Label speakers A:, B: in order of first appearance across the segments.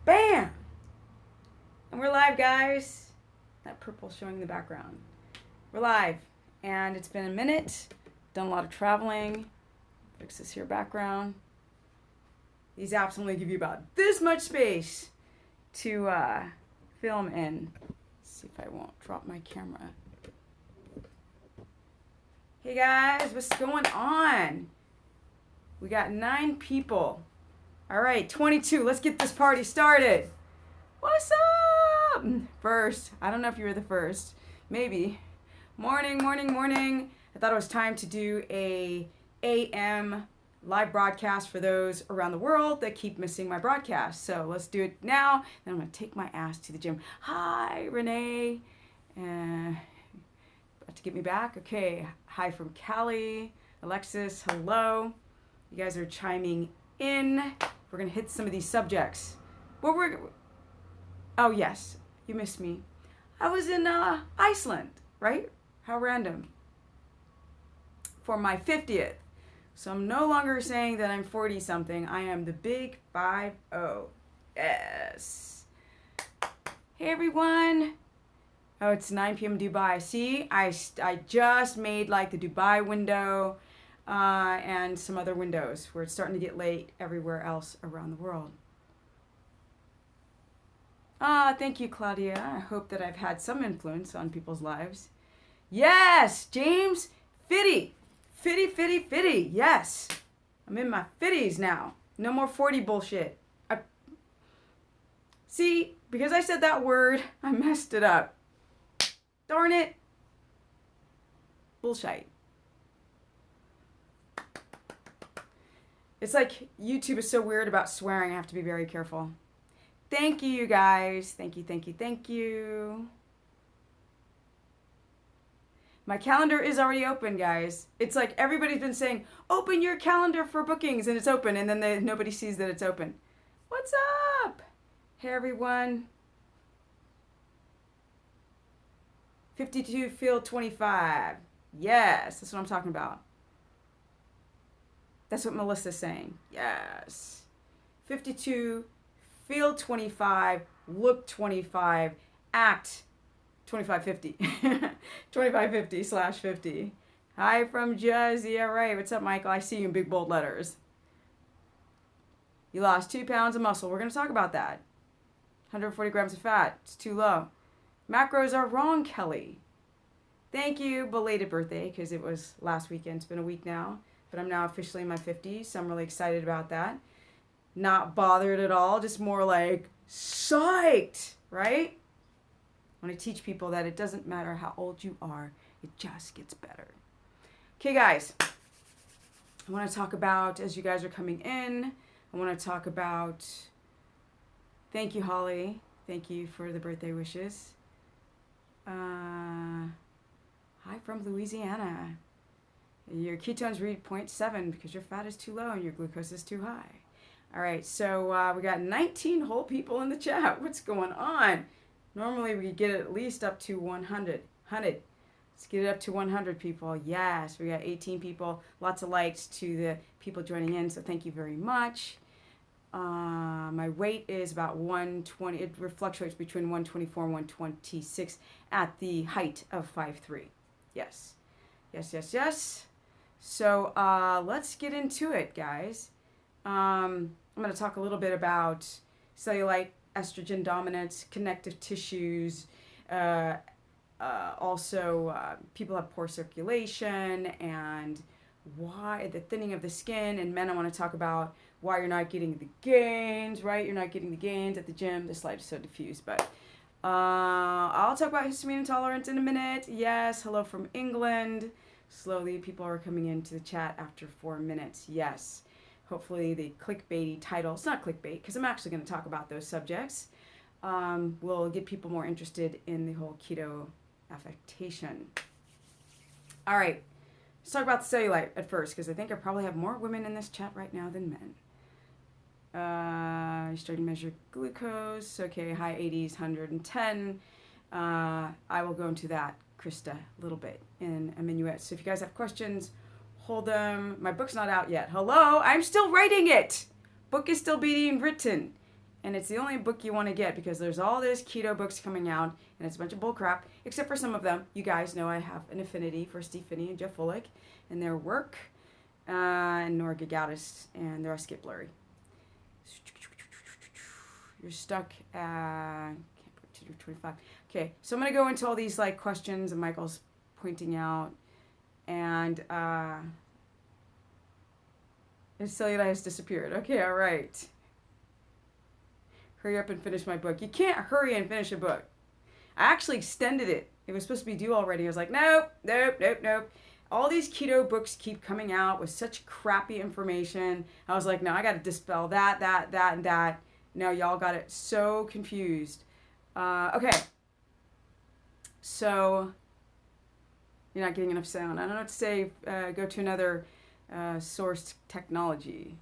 A: Bam! And we're live, guys. That purple showing in the background. We're live. And it's been a minute. Done a lot of traveling. Fix this here background. These apps only give you about this much space to film in. Let's see if I won't drop my camera. Hey guys, what's going on? We got 9 people. All right, 22. Let's get this party started. What's up? First, I don't know if you were the first. Maybe. Morning. I thought it was time to do a AM live broadcast for those around the world that keep missing my broadcast. So let's do it now. Then I'm going to take my ass to the gym. Hi, Renee. About to get me back. Okay. Hi from Cali. Alexis, hello. You guys are chiming in. We're going to hit some of these subjects. Oh, yes. You missed me. I was in Iceland, right? How random. For my 50th. So I'm no longer saying that I'm 40-something. I am the big 50. Yes. Hey, everyone. Oh, it's 9 p.m. Dubai. See, I just made like the Dubai window and some other windows where it's starting to get late everywhere else around the world. Thank you, Claudia. I hope that I've had some influence on people's lives. Yes, James. Fitty. Yes. I'm in my 50s now. No more 40 bullshit. See, because I said that word, I messed it up. Darn it. Bullshit. It's like YouTube is so weird about swearing. I have to be very careful. Thank you, you guys. Thank you. My calendar is already open, guys. It's like everybody's been saying, open your calendar for bookings, and it's open, and then nobody sees that it's open. What's up? Hey, everyone. 52 field 25. Yes, that's what I'm talking about. That's what Melissa's saying. Yes. 52 field 25, look 25, act 2550. 2550/50. Hi from Jersey. All right. What's up, Michael? I see you in big bold letters. You lost 2 pounds of muscle. We're going to talk about that. 140 grams of fat. It's too low. Macros are wrong, Kelly. Thank you. Belated birthday, because it was last weekend. It's been a week now. But I'm now officially in my 50s, so I'm really excited about that. Not bothered at all. Just more like psyched, right? I want to teach people that it doesn't matter how old you are. It just gets better. Okay, guys. I want to talk about, as you guys are coming in, I want to talk about, thank you, Holly. Thank you for the birthday wishes. Hi from Louisiana. Your ketones read 0.7 because your fat is too low and your glucose is too high. All right, so we got 19 whole people in the chat. What's going on? Normally we get it at least up to 100. Let's get it up to 100 people. Yes, we got 18 people. Lots of likes to the people joining in, so thank you very much. My weight is about 120. It fluctuates between 124 and 126 at the height of 5'3". Yes. So let's get into it, guys. I'm going to talk a little bit about cellulite, estrogen dominance, connective tissues. Also, people have poor circulation and why the thinning of the skin. And men, I want to talk about why you're not getting the gains, right? You're not getting the gains at the gym. The slide is so diffused, but I'll talk about histamine intolerance in a minute. Yes, hello from England. Slowly, people are coming into the chat after 4 minutes. Yes. Hopefully the clickbaity title, it's not clickbait because I'm actually going to talk about those subjects, will get people more interested in the whole keto adaptation. All right, let's talk about the cellulite at first because I think I probably have more women in this chat right now than men. You're starting to measure glucose. Okay, high 80s, 110. I will go into that, Krista, a little bit in a minuet. So if you guys have questions, hold them. My book's not out yet. Hello, I'm still writing it. Book is still being written. And it's the only book you want to get because there's all these keto books coming out and it's a bunch of bull crap, except for some of them. You guys know I have an affinity for Steve Finney and Jeff Volek and their work, and Nora Gagatis, and the rest get blurry. You're stuck at 25. Okay, so I'm going to go into all these like questions and Michael's pointing out, and his cellulite has disappeared. Okay, all right. Hurry up and finish my book. You can't hurry and finish a book. I actually extended it. It was supposed to be due already. I was like, nope. All these keto books keep coming out with such crappy information. I was like, no, I got to dispel that, and that. No, y'all got it so confused. Okay. So, you're not getting enough sound. I don't know what to say. Go to another sourced technology.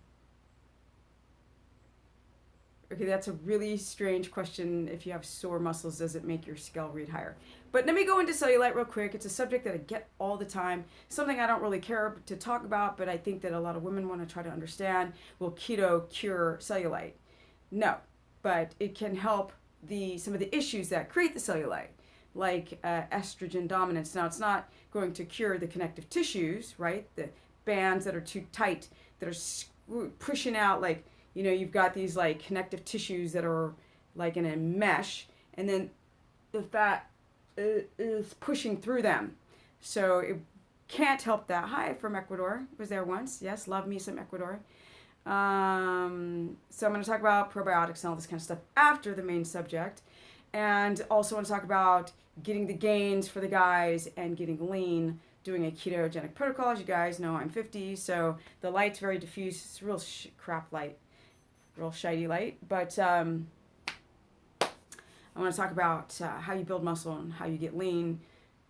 A: Okay, that's a really strange question. If you have sore muscles, does it make your scale read higher? But let me go into cellulite real quick. It's a subject that I get all the time. Something I don't really care to talk about, but I think that a lot of women want to try to understand. Will keto cure cellulite? No, but it can help some of the issues that create the cellulite, like estrogen dominance. Now, it's not going to cure the connective tissues, right? The bands that are too tight, that are pushing out, like, you know, you've got these like connective tissues that are like in a mesh, and then the fat is pushing through them. So it can't help that. Hi from Ecuador. Was there once. Yes, love me some Ecuador. So I'm going to talk about probiotics and all this kind of stuff after the main subject. And also want to talk about getting the gains for the guys and getting lean, doing a ketogenic protocol. As you guys know, I'm 50, so the light's very diffuse. It's real crap light. Real shiny light, but I want to talk about how you build muscle and how you get lean.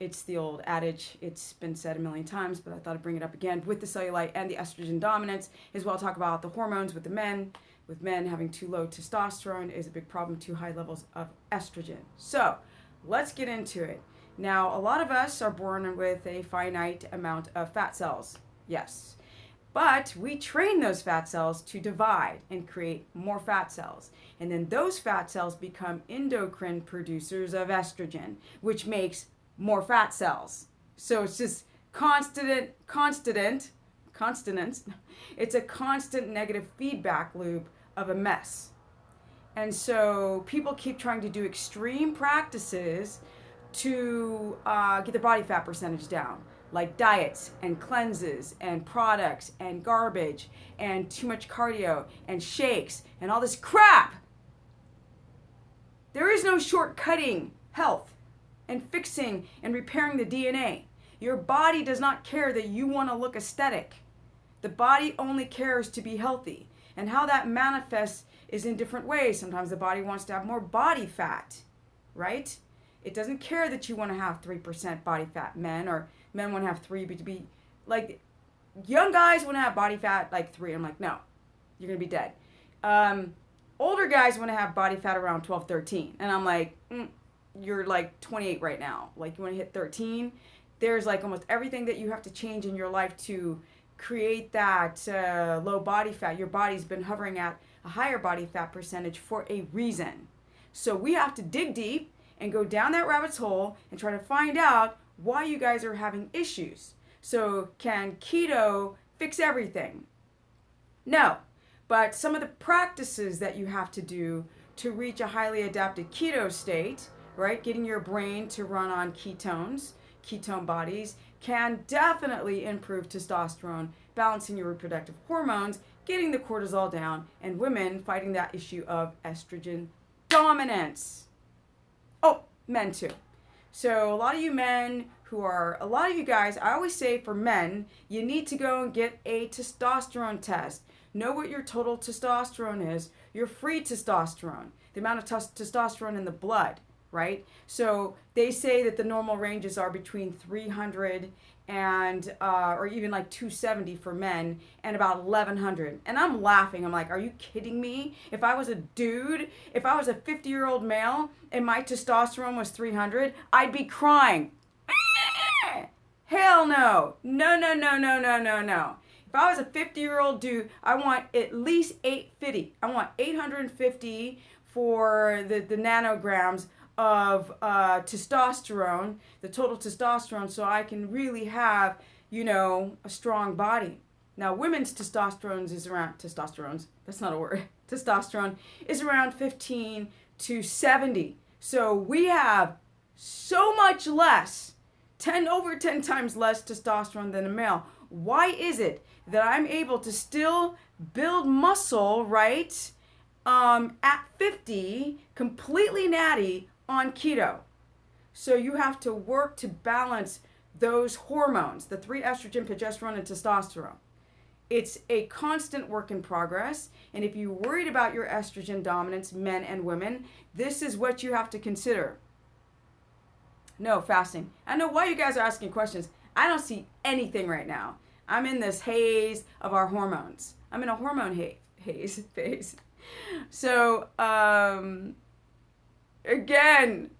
A: It's the old adage. It's been said a million times, but I thought I'd bring it up again with the cellulite and the estrogen dominance, as well. Talk about the hormones with the men. With men having too low testosterone is a big problem, too high levels of estrogen. So let's get into it. Now, a lot of us are born with a finite amount of fat cells. Yes. But we train those fat cells to divide and create more fat cells. And then those fat cells become endocrine producers of estrogen, which makes more fat cells. So it's just constant. It's a constant negative feedback loop of a mess. And so people keep trying to do extreme practices to get their body fat percentage down, like diets and cleanses and products and garbage and too much cardio and shakes and all this crap. There is no shortcutting health and fixing and repairing the DNA. Your body does not care that you want to look aesthetic. The body only cares to be healthy. And how that manifests is in different ways. Sometimes the body wants to have more body fat, right? It doesn't care that you want to have 3% body fat, men, or men want to have 3, but to be like, young guys want to have body fat like 3. I'm like, no, you're going to be dead. Older guys want to have body fat around 12, 13. And I'm like, you're like 28 right now. Like, you want to hit 13? There's like almost everything that you have to change in your life to create that low body fat. Your body's been hovering at a higher body fat percentage for a reason. So we have to dig deep and go down that rabbit's hole and try to find out why you guys are having issues. So can keto fix everything? No, but some of the practices that you have to do to reach a highly adapted keto state, right? Getting your brain to run on ketones, ketone bodies, can definitely improve testosterone, balancing your reproductive hormones, getting the cortisol down, and women fighting that issue of estrogen dominance. Oh, men too. So a lot of you men a lot of you guys, I always say for men, you need to go and get a testosterone test. Know what your total testosterone is, your free testosterone, the amount of testosterone in the blood, right? So they say that the normal ranges are between 300 and, or even like 270 for men, and about 1100. And I'm laughing. I'm like, are you kidding me? If I was a dude, if I was a 50-year-old male and my testosterone was 300, I'd be crying. Hell no. No. If I was a 50-year-old dude, I want at least 850. I want 850 for the nanograms of testosterone, the total testosterone, so I can really have, a strong body. Now, women's that's not a word, testosterone is around 15 to 70. So we have so much less, over 10 times less testosterone than a male. Why is it that I'm able to still build muscle, right, at 50, completely natty on keto? So you have to work to balance those hormones, the 3 estrogen, progesterone, and testosterone. It's a constant work in progress. And if you're worried about your estrogen dominance, men and women, this is what you have to consider. No, fasting. I know why you guys are asking questions. I don't see anything right now. I'm in this haze of our hormones. I'm in a hormone haze phase. So, again,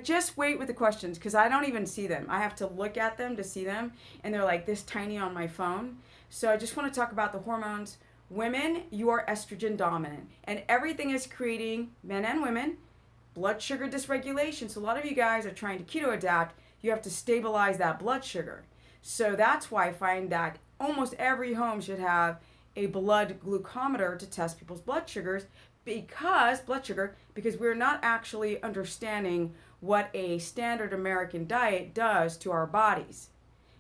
A: just wait with the questions because I don't even see them. I have to look at them to see them, and they're like this tiny on my phone. So I just want to talk about the hormones. Women, you are estrogen dominant, and everything is creating, men and women, blood sugar dysregulation. So a lot of you guys are trying to keto adapt. You have to stabilize that blood sugar. So that's why I find that almost every home should have a blood glucometer to test people's blood sugars because we're not actually understanding what a standard American diet does to our bodies.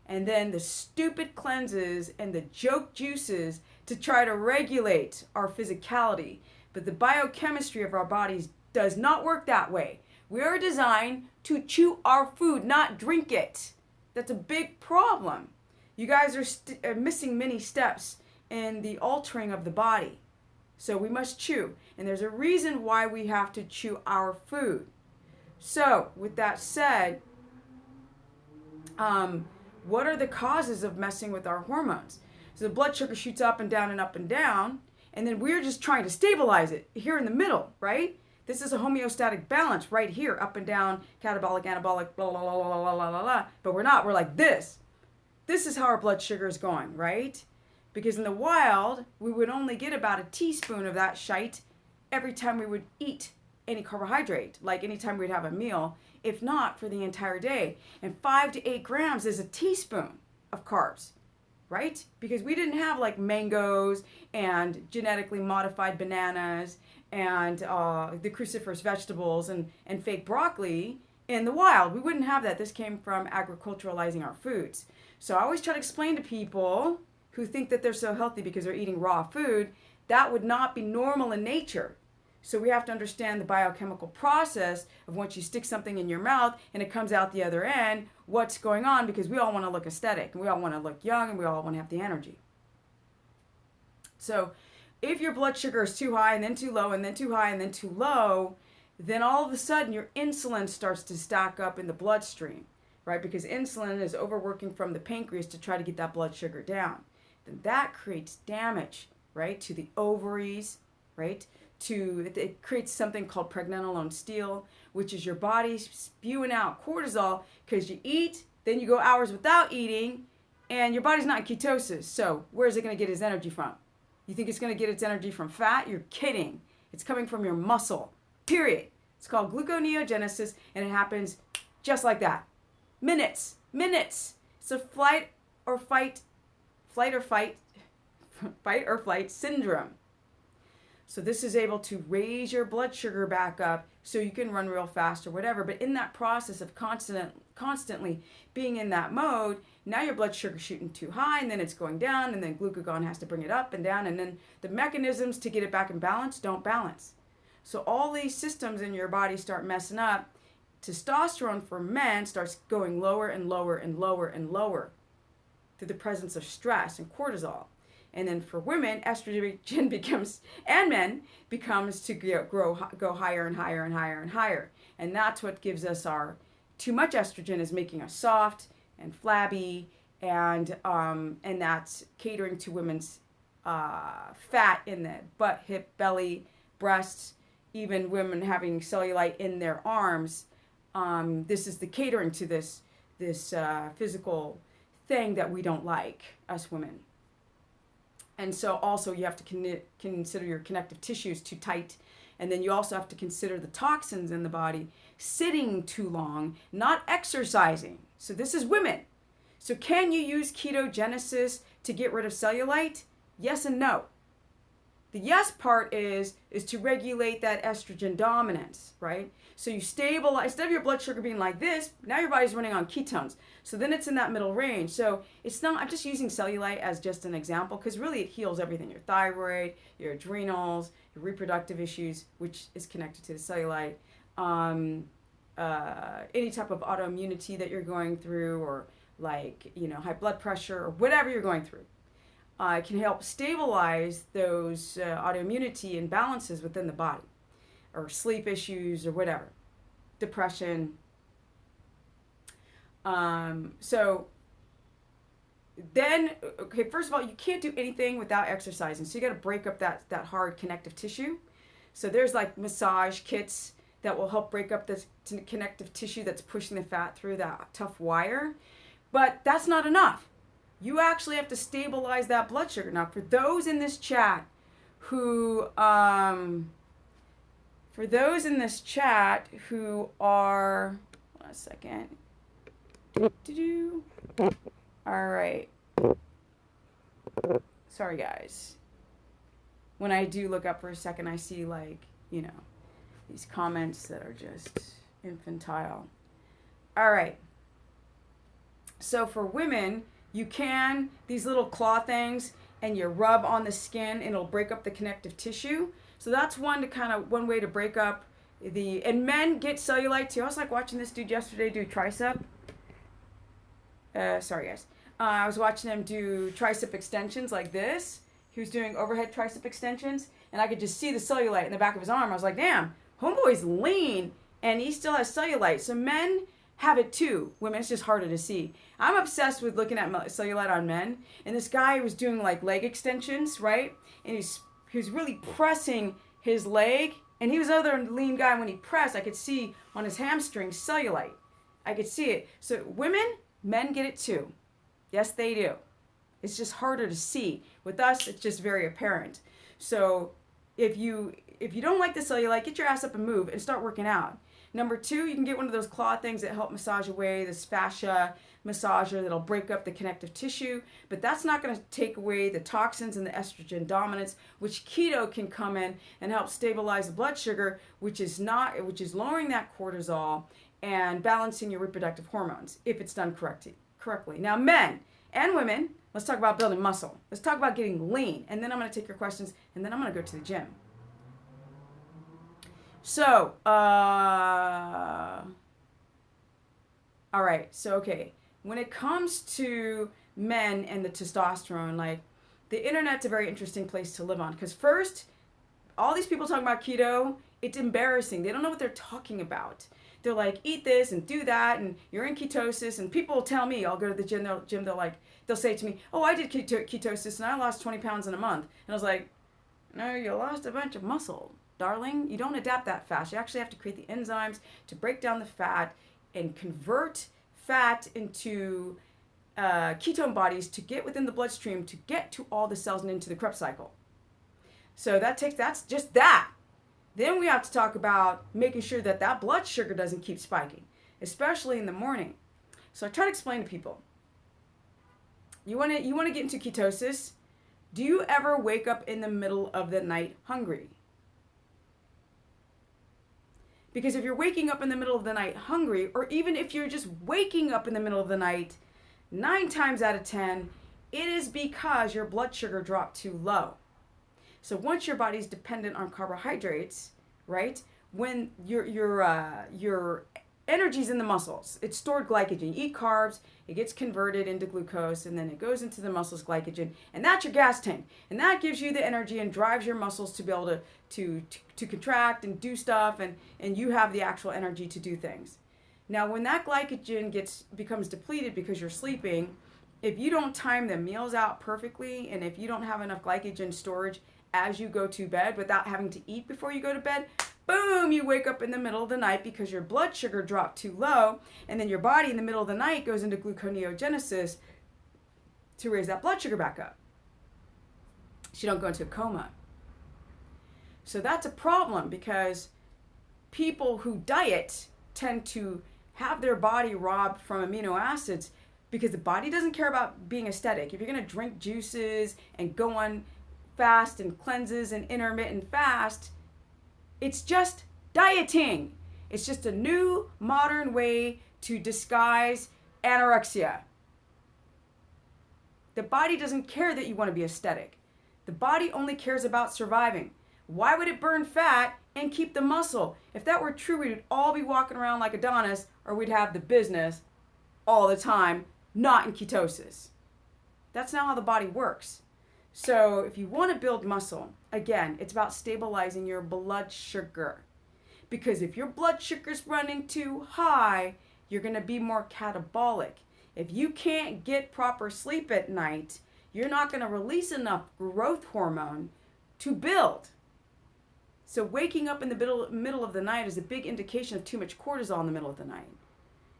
A: And then the stupid cleanses and the joke juices to try to regulate our physicality. But the biochemistry of our bodies does not work that way. We are designed to chew our food, not drink it. That's a big problem. You guys are missing many steps in the altering of the body. So we must chew. And there's a reason why we have to chew our food. So with that said, what are the causes of messing with our hormones? So the blood sugar shoots up and down and up and down, and then we're just trying to stabilize it here in the middle, right? This is a homeostatic balance right here, up and down, catabolic, anabolic, blah, blah, blah, blah, blah, blah, blah, blah. But we're not. We're like this. This is how our blood sugar is going, right? Because in the wild, we would only get about a teaspoon of that shite every time we would eat any carbohydrate, like anytime we'd have a meal, if not for the entire day. And 5 to 8 grams is a teaspoon of carbs, right? Because we didn't have like mangoes and genetically modified bananas and the cruciferous vegetables and fake broccoli in the wild. We wouldn't have that. This came from agriculturalizing our foods. So I always try to explain to people who think that they're so healthy because they're eating raw food, that would not be normal in nature. So we have to understand the biochemical process of once you stick something in your mouth and it comes out the other end, what's going on, because we all want to look aesthetic and we all want to look young and we all want to have the energy. So if your blood sugar is too high and then too low and then too high and then too low, then all of a sudden your insulin starts to stack up in the bloodstream, right? Because insulin is overworking from the pancreas to try to get that blood sugar down. Then that creates damage, right, to the ovaries, right? It creates something called pregnenolone steal, which is your body spewing out cortisol because you eat, then you go hours without eating, and your body's not in ketosis. So where is it going to get its energy from? You think it's going to get its energy from fat? You're kidding. It's coming from your muscle, period. It's called gluconeogenesis, and it happens just like that. Minutes. It's a fight or flight syndrome. So this is able to raise your blood sugar back up so you can run real fast or whatever. But in that process of constantly being in that mode, now your blood sugar shooting too high and then it's going down and then glucagon has to bring it up and down. And then the mechanisms to get it back in balance don't balance. So all these systems in your body start messing up. Testosterone for men starts going lower and lower and lower and lower through the presence of stress and cortisol. And then for women, estrogen becomes, and men, becomes to go higher and higher and higher and higher. And that's what gives us our, too much estrogen is making us soft and flabby, and that's catering to women's fat in the butt, hip, belly, breasts, even women having cellulite in their arms. This is the catering to this physical thing that we don't like, us women. And so also you have to consider your connective tissues too tight. And then you also have to consider the toxins in the body sitting too long, not exercising. So this is women. So can you use ketogenesis to get rid of cellulite? Yes and no. The yes part is to regulate that estrogen dominance, right? So you stabilize, instead of your blood sugar being like this, now your body's running on ketones. So then it's in that middle range. So it's not, I'm just using cellulite as just an example because really it heals everything. Your thyroid, your adrenals, your reproductive issues, which is connected to the cellulite, any type of autoimmunity that you're going through, or like, high blood pressure or whatever you're going through. It can help stabilize those autoimmunity imbalances within the body, or sleep issues or whatever, depression. So then, okay, first of all, you can't do anything without exercising. So you got to break up that hard connective tissue. So there's like massage kits that will help break up this connective tissue that's pushing the fat through that tough wire. But that's not enough. You actually have to stabilize that blood sugar. Now, for those in this chat who are, hold on a second. All right. Sorry, guys. When I do look up for a second, I see these comments that are just infantile. All right. So for women, you can, these little claw things, and you rub on the skin and it'll break up the connective tissue. So that's one way to break up and men get cellulite too. I was like watching this dude yesterday do tricep. Sorry guys. I was watching him do tricep extensions like this. He was doing overhead tricep extensions and I could just see the cellulite in the back of his arm. I was like, damn, homeboy's lean and he still has cellulite. So men have it too. Women, it's just harder to see. I'm obsessed with looking at cellulite on men. And this guy was doing like leg extensions, right? And he was really pressing his leg. And he was another lean guy. When he pressed, I could see on his hamstring cellulite. I could see it. So men get it too. Yes, they do. It's just harder to see. With us, it's just very apparent. So if you don't like the cellulite, get your ass up and move and start working out. Number 2, you can get one of those claw things that help massage away this fascia massager that'll break up the connective tissue, but that's not going to take away the toxins and the estrogen dominance, which keto can come in and help stabilize the blood sugar, which is lowering that cortisol and balancing your reproductive hormones if it's done correctly. Now, men and women, let's talk about building muscle. Let's talk about getting lean, and then I'm going to take your questions, and then I'm going to go to the gym. So, all right. So, okay. When it comes to men and the testosterone, like the internet's a very interesting place to live on. Because first, all these people talking about keto, it's embarrassing. They don't know what they're talking about. They're like, eat this and do that, and you're in ketosis. And people will tell me, I'll go to the gym, they'll say to me, oh, I did ketosis and I lost 20 pounds in a month. And I was like, no, you lost a bunch of muscle. Darling, you don't adapt that fast. You actually have to create the enzymes to break down the fat and convert fat into ketone bodies to get within the bloodstream to get to all the cells and into the Krebs cycle. So that's just that. Then we have to talk about making sure that blood sugar doesn't keep spiking, especially in the morning. So I try to explain to people. You want to get into ketosis. Do you ever wake up in the middle of the night hungry? Because if you're waking up in the middle of the night hungry, or even if you're just waking up in the middle of the night, 9 times out of 10, it is because your blood sugar dropped too low. So once your body's dependent on carbohydrates, right? When your energy's in the muscles, it's stored glycogen. You eat carbs, it gets converted into glucose, and then it goes into the muscles glycogen, and that's your gas tank. And that gives you the energy and drives your muscles to be able to contract and do stuff, and you have the actual energy to do things. Now, when that glycogen becomes depleted because you're sleeping, if you don't time the meals out perfectly, and if you don't have enough glycogen storage as you go to bed without having to eat before you go to bed, boom, you wake up in the middle of the night because your blood sugar dropped too low, and then your body in the middle of the night goes into gluconeogenesis to raise that blood sugar back up. so you don't go into a coma. So that's a problem because people who diet tend to have their body robbed from amino acids because the body doesn't care about being aesthetic. If you're going to drink juices and go on fast and cleanses and intermittent fast, it's just dieting. It's just a new modern way to disguise anorexia. The body doesn't care that you want to be aesthetic. The body only cares about surviving. Why would it burn fat and keep the muscle? If that were true, we'd all be walking around like Adonis, or we'd have the business all the time, not in ketosis. That's not how the body works. So if you want to build muscle, again, it's about stabilizing your blood sugar. Because if your blood sugar's running too high, you're going to be more catabolic. If you can't get proper sleep at night, you're not going to release enough growth hormone to build. So waking up in the middle of the night is a big indication of too much cortisol in the middle of the night.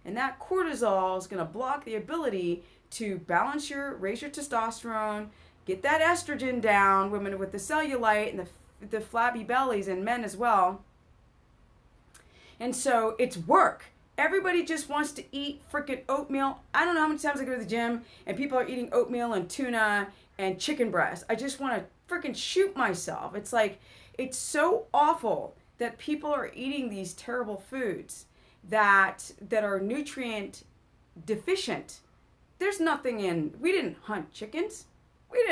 A: And that cortisol is going to block the ability to raise your testosterone, get that estrogen down, women with the cellulite and the flabby bellies, and men as well. And so it's work. Everybody just wants to eat freaking oatmeal. I don't know how many times I go to the gym and people are eating oatmeal and tuna and chicken breast. I just want to freaking shoot myself. It's like, it's so awful that people are eating these terrible foods that are nutrient deficient. There's nothing we didn't hunt chickens. We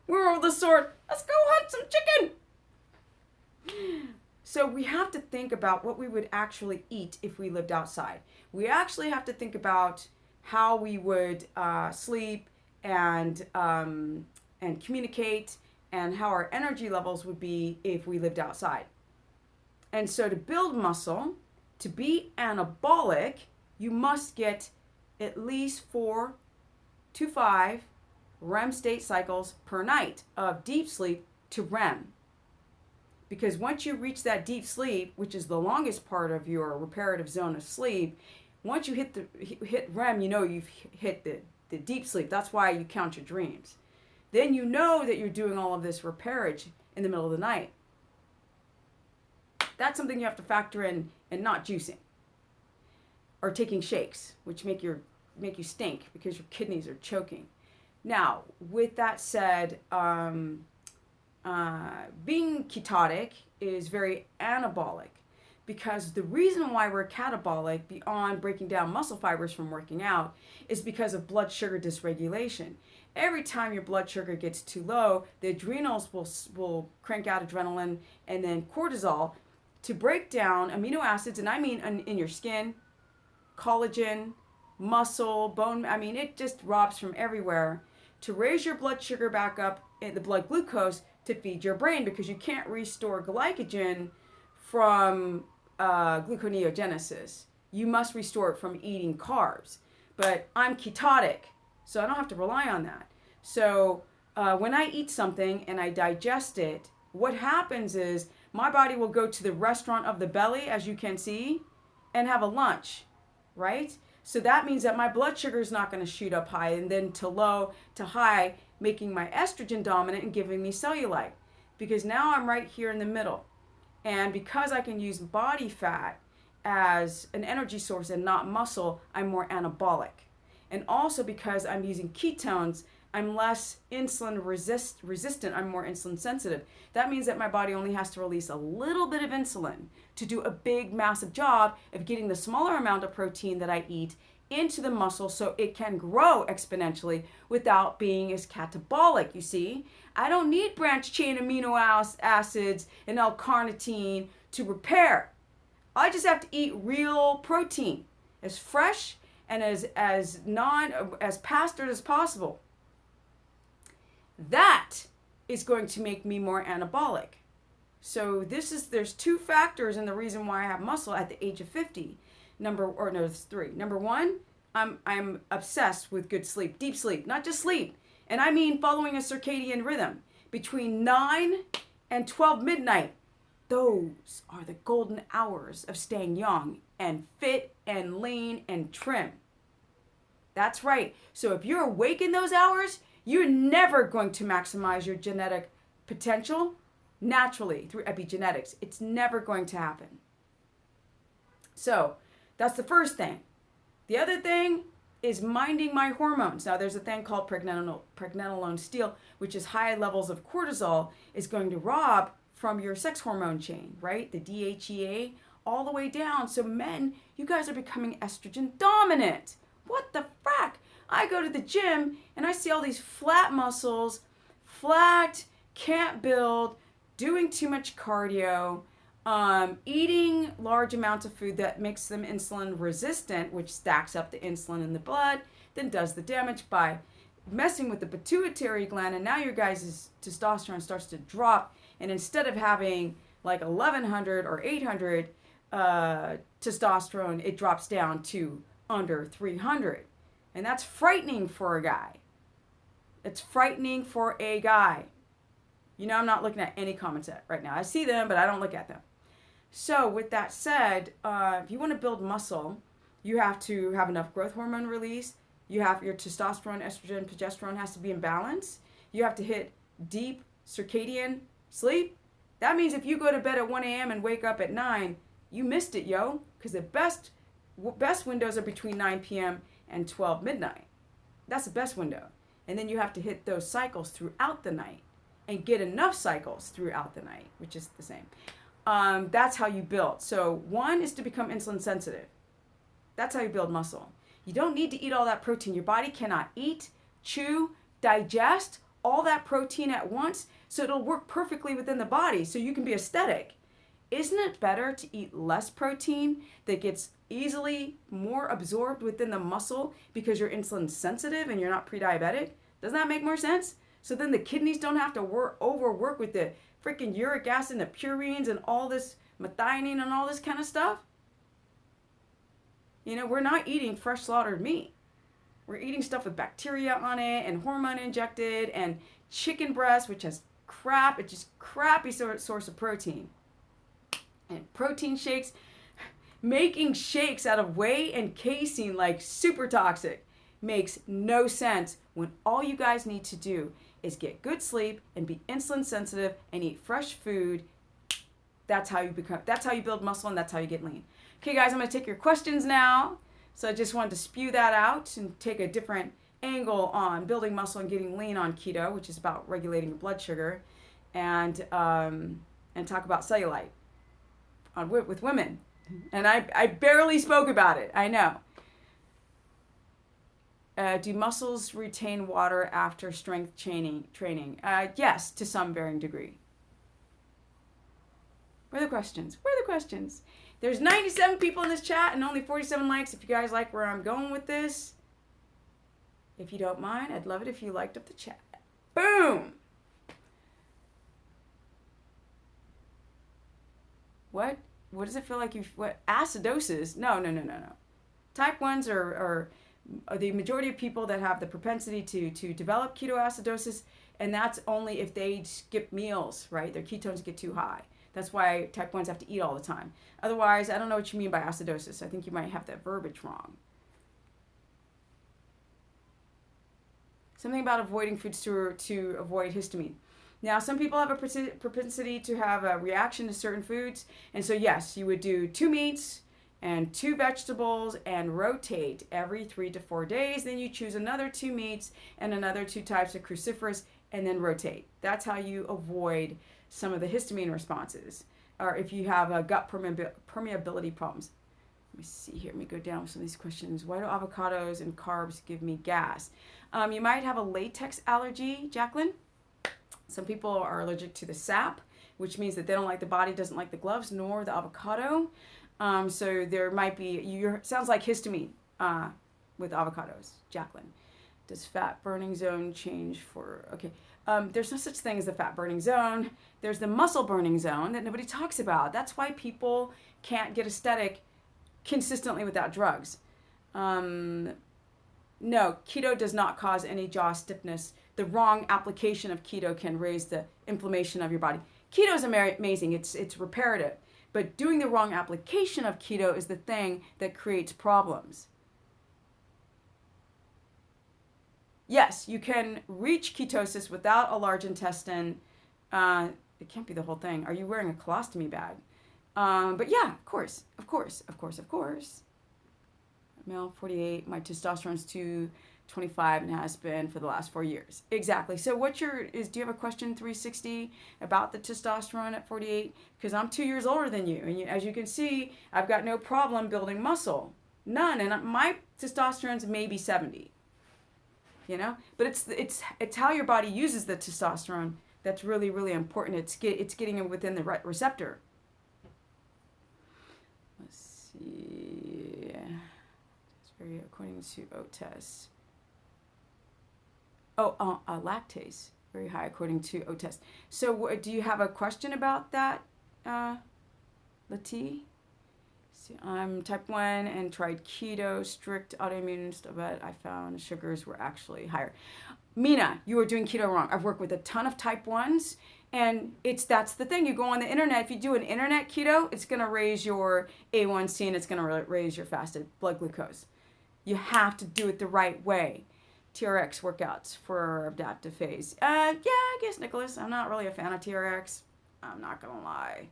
A: were of the sort, let's go hunt some chicken. So we have to think about what we would actually eat if we lived outside. We actually have to think about how we would sleep and communicate, and how our energy levels would be if we lived outside. And so to build muscle, to be anabolic, you must get at least 4 to 5 REM state cycles per night of deep sleep to REM. Because once you reach that deep sleep, which is the longest part of your reparative zone of sleep, once you hit REM, you know you've hit the deep sleep. That's why you count your dreams. Then you know that you're doing all of this repairage in the middle of the night. That's something you have to factor in, and not juicing or taking shakes, which make you stink because your kidneys are choking. Now, with that said, being ketotic is very anabolic, because the reason why we're catabolic beyond breaking down muscle fibers from working out is because of blood sugar dysregulation. Every time your blood sugar gets too low, the adrenals will crank out adrenaline and then cortisol to break down amino acids, and I mean in your skin, collagen, muscle, bone, I mean it just robs from everywhere, to raise your blood sugar back up, the blood glucose, to feed your brain, because you can't restore glycogen from gluconeogenesis. You must restore it from eating carbs. But I'm ketotic, so I don't have to rely on that. So when I eat something and I digest it, what happens is my body will go to the restaurant of the belly, as you can see, and have a lunch, right? So that means that my blood sugar is not going to shoot up high and then to low to high, making my estrogen dominant and giving me cellulite. Because now I'm right here in the middle. And because I can use body fat as an energy source and not muscle, I'm more anabolic. And also because I'm using ketones, I'm less insulin resistant, I'm more insulin sensitive. That means that my body only has to release a little bit of insulin to do a big, massive job of getting the smaller amount of protein that I eat into the muscle so it can grow exponentially without being as catabolic, you see? I don't need branched chain amino acids and L-carnitine to repair. I just have to eat real protein, as fresh and as pastured as possible. That is going to make me more anabolic. So there's 2 factors in the reason why I have muscle at the age of 50. There's 3. Number 1, I'm obsessed with good sleep, deep sleep, not just sleep. And I mean following a circadian rhythm. Between 9 and 12 midnight, those are the golden hours of staying young and fit and lean and trim. That's right. So if you're awake in those hours, you're never going to maximize your genetic potential naturally through epigenetics. It's never going to happen. So that's the first thing. The other thing is minding my hormones. Now there's a thing called pregnenolone steal, which is high levels of cortisol is going to rob from your sex hormone chain, right? The DHEA all the way down. So men, you guys are becoming estrogen dominant. What the frack? I go to the gym and I see all these flat muscles, flat, can't build, doing too much cardio, eating large amounts of food that makes them insulin resistant, which stacks up the insulin in the blood, then does the damage by messing with the pituitary gland. And now your guys' testosterone starts to drop. And instead of having like 1100 or 800 testosterone, it drops down to under 300. And that's frightening for a guy. It's frightening for a guy. You know, I'm not looking at any comments right now. I see them, but I don't look at them. So with that said, if you want to build muscle, you have to have enough growth hormone release. You have your testosterone, estrogen, progesterone has to be in balance. You have to hit deep circadian sleep. That means if you go to bed at 1 a.m. and wake up at 9, you missed it, yo. Because the best windows are between 9 p.m. and 12 midnight. That's the best window. And then you have to hit those cycles throughout the night and get enough cycles throughout the night, which is the same. That's how you build. So one is to become insulin sensitive. That's how you build muscle. You don't need to eat all that protein. Your body cannot eat, chew, digest all that protein at once, so it'll work perfectly within the body so you can be aesthetic. Isn't it better to eat less protein that gets easily more absorbed within the muscle because you're insulin sensitive and you're not pre-diabetic? Doesn't that make more sense? So then the kidneys don't have to overwork with the freaking uric acid and the purines and all this methionine and all this kind of stuff. You know, we're not eating fresh slaughtered meat. We're eating stuff with bacteria on it and hormone injected and chicken breast, which has crap. It's just crappy source of protein. And protein shakes, making shakes out of whey and casein like super toxic makes no sense when all you guys need to do is get good sleep and be insulin sensitive and eat fresh food. That's how you build muscle, and that's how you get lean. Okay guys, I'm gonna take your questions now. So I just wanted to spew that out and take a different angle on building muscle and getting lean on keto, which is about regulating your blood sugar, and talk about cellulite with women. And I barely spoke about it, I know. Do muscles retain water after strength training? Yes, to some varying degree. Where are the questions? There's 97 people in this chat and only 47 likes. If you guys like where I'm going with this, if you don't mind, I'd love it if you liked up the chat. Boom! What does it feel like acidosis? No. Type 1s are the majority of people that have the propensity to develop ketoacidosis, and that's only if they skip meals, right? Their ketones get too high. That's why type 1s have to eat all the time. Otherwise, I don't know what you mean by acidosis. I think you might have that verbiage wrong. Something about avoiding foods to avoid histamine. Now, some people have a propensity to have a reaction to certain foods. And so, yes, you would do 2 meats and 2 vegetables and rotate every 3 to 4 days. Then you choose another 2 meats and another 2 types of cruciferous and then rotate. That's how you avoid some of the histamine responses. Or if you have gut permeability problems. Let me see here. Let me go down with some of these questions. Why do avocados and carbs give me gas? You might have a latex allergy, Jacqueline. Some people are allergic to the sap, which means that the body doesn't like the gloves nor the avocado. So there might be, sounds like histamine with avocados, Jacqueline. Does fat burning zone change for, okay. There's no such thing as the fat burning zone. There's the muscle burning zone that nobody talks about. That's why people can't get aesthetic consistently without drugs. No, keto does not cause any jaw stiffness. The wrong application of keto can raise the inflammation of your body. Keto is amazing. It's reparative. But doing the wrong application of keto is the thing that creates problems. Yes, you can reach ketosis without a large intestine It can't be the whole thing. Are you wearing a colostomy bag? But yeah, of course. Male, 48. My testosterone's 225 and has been for the last 4 years. Exactly. So do you have a question, 360, about the testosterone at 48? Because I'm 2 years older than you. And as you can see, I've got no problem building muscle. None. And my testosterone's maybe 70. But it's how your body uses the testosterone that's really, really important. It's getting it within the right receptor. Let's see. It's very according to O-test. Lactase, very high according to O-test. So do you have a question about that, Lati? See, I'm type 1 and tried keto, strict autoimmune stuff, but I found sugars were actually higher. Mina, you are doing keto wrong. I've worked with a ton of type 1s, and that's the thing. You go on the internet. If you do an internet keto, it's going to raise your A1C and it's going to raise your fasted blood glucose. You have to do it the right way. TRX workouts for adaptive phase. I guess, Nicholas, I'm not really a fan of TRX. I'm not going to lie.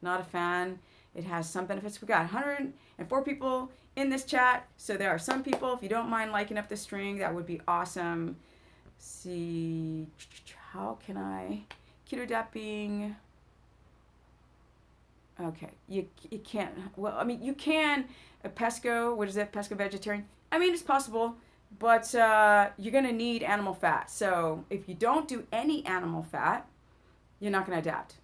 A: Not a fan. It has some benefits. We got 104 people in this chat. So there are some people, if you don't mind liking up the string, that would be awesome. See, how can I? Keto adapting. Okay, you can't. Well, I mean, you can. A pesco, what is it? Pesco vegetarian. I mean, it's possible. But you're going to need animal fat. So if you don't do any animal fat, you're not going to adapt.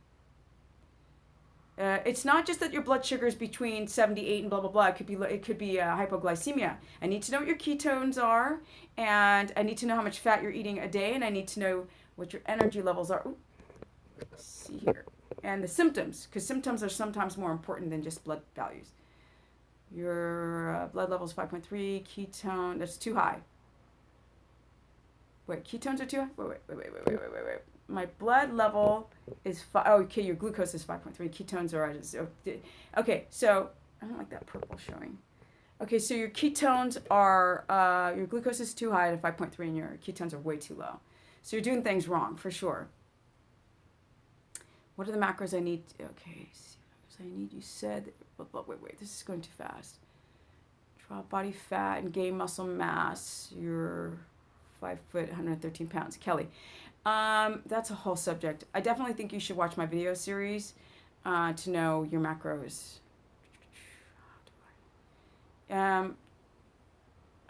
A: It's not just that your blood sugar is between 78 and blah, blah, blah. It could be hypoglycemia. I need to know what your ketones are, and I need to know how much fat you're eating a day, and I need to know what your energy levels are. Let's see here. And the symptoms, because symptoms are sometimes more important than just blood values. Your blood level is 5.3, ketone, that's too high. Wait, ketones are too high? Wait. My blood level is okay, your glucose is 5.3, ketones are, okay, so, I don't like that purple showing. Okay, so your ketones are, your glucose is too high at 5.3 and your ketones are way too low. So you're doing things wrong, for sure. What are the macros I need? Okay, you said, wait, this is going too fast. Drop body fat and gain muscle mass. You're 5 foot, 113 pounds. Kelly, that's a whole subject. I definitely think you should watch my video series to know your macros. I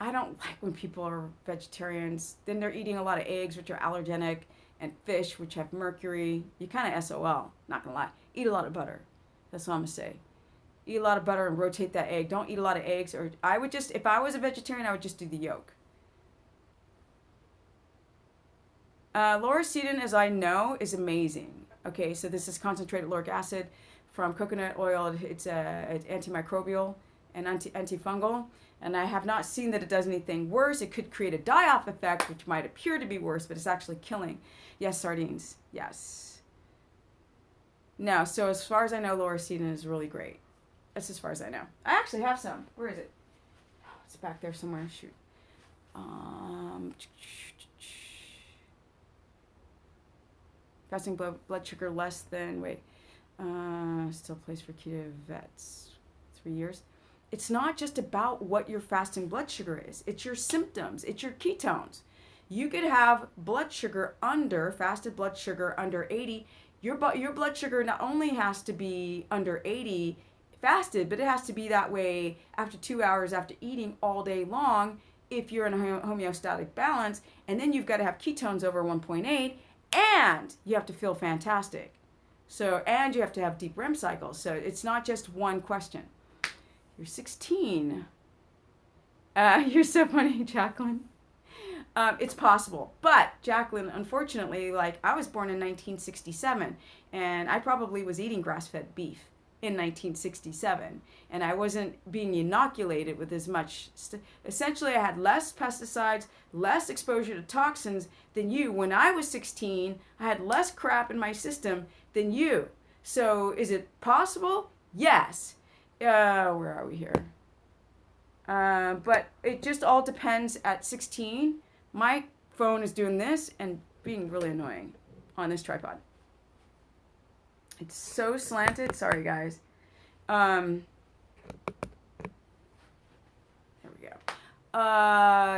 A: don't like when people are vegetarians. Then they're eating a lot of eggs, which are allergenic, and fish, which have mercury. You kind of SOL, not gonna lie. Eat a lot of butter. That's what I'm gonna say. Eat a lot of butter and rotate that egg. Don't eat a lot of eggs. Or I would just, if I was a vegetarian, I would just do the yolk. Lauricidin, as I know, is amazing. Okay, so this is concentrated lauric acid from coconut oil. It's antimicrobial and antifungal. And I have not seen that it does anything worse. It could create a die-off effect, which might appear to be worse, but it's actually killing. Yes, sardines. Yes. No, so as far as I know, lauricidin is really great. That's as far as I know. I actually have some. Where is it? Oh, it's back there somewhere. Shoot. Fasting blood sugar less than, still place for keto vets. 3 years. It's not just about what your fasting blood sugar is. It's your symptoms. It's your ketones. You could have fasted blood sugar under 80. Your blood sugar not only has to be under 80 fasted, but it has to be that way after 2 hours after eating all day long if you're in a homeostatic balance. And then you've got to have ketones over 1.8, and you have to feel fantastic. And you have to have deep REM cycles. So it's not just one question. You're 16. You're so funny, Jacqueline. It's possible. But, Jacqueline, unfortunately, I was born in 1967, and I probably was eating grass-fed beef in 1967, and I wasn't being inoculated with as much. Essentially, I had less pesticides, less exposure to toxins than you. When I was 16, I had less crap in my system than you. So, is it possible? Yes. Where are we here? But it just all depends. At 16, my phone is doing this and being really annoying on this tripod. It's so slanted. Sorry, guys. There we go.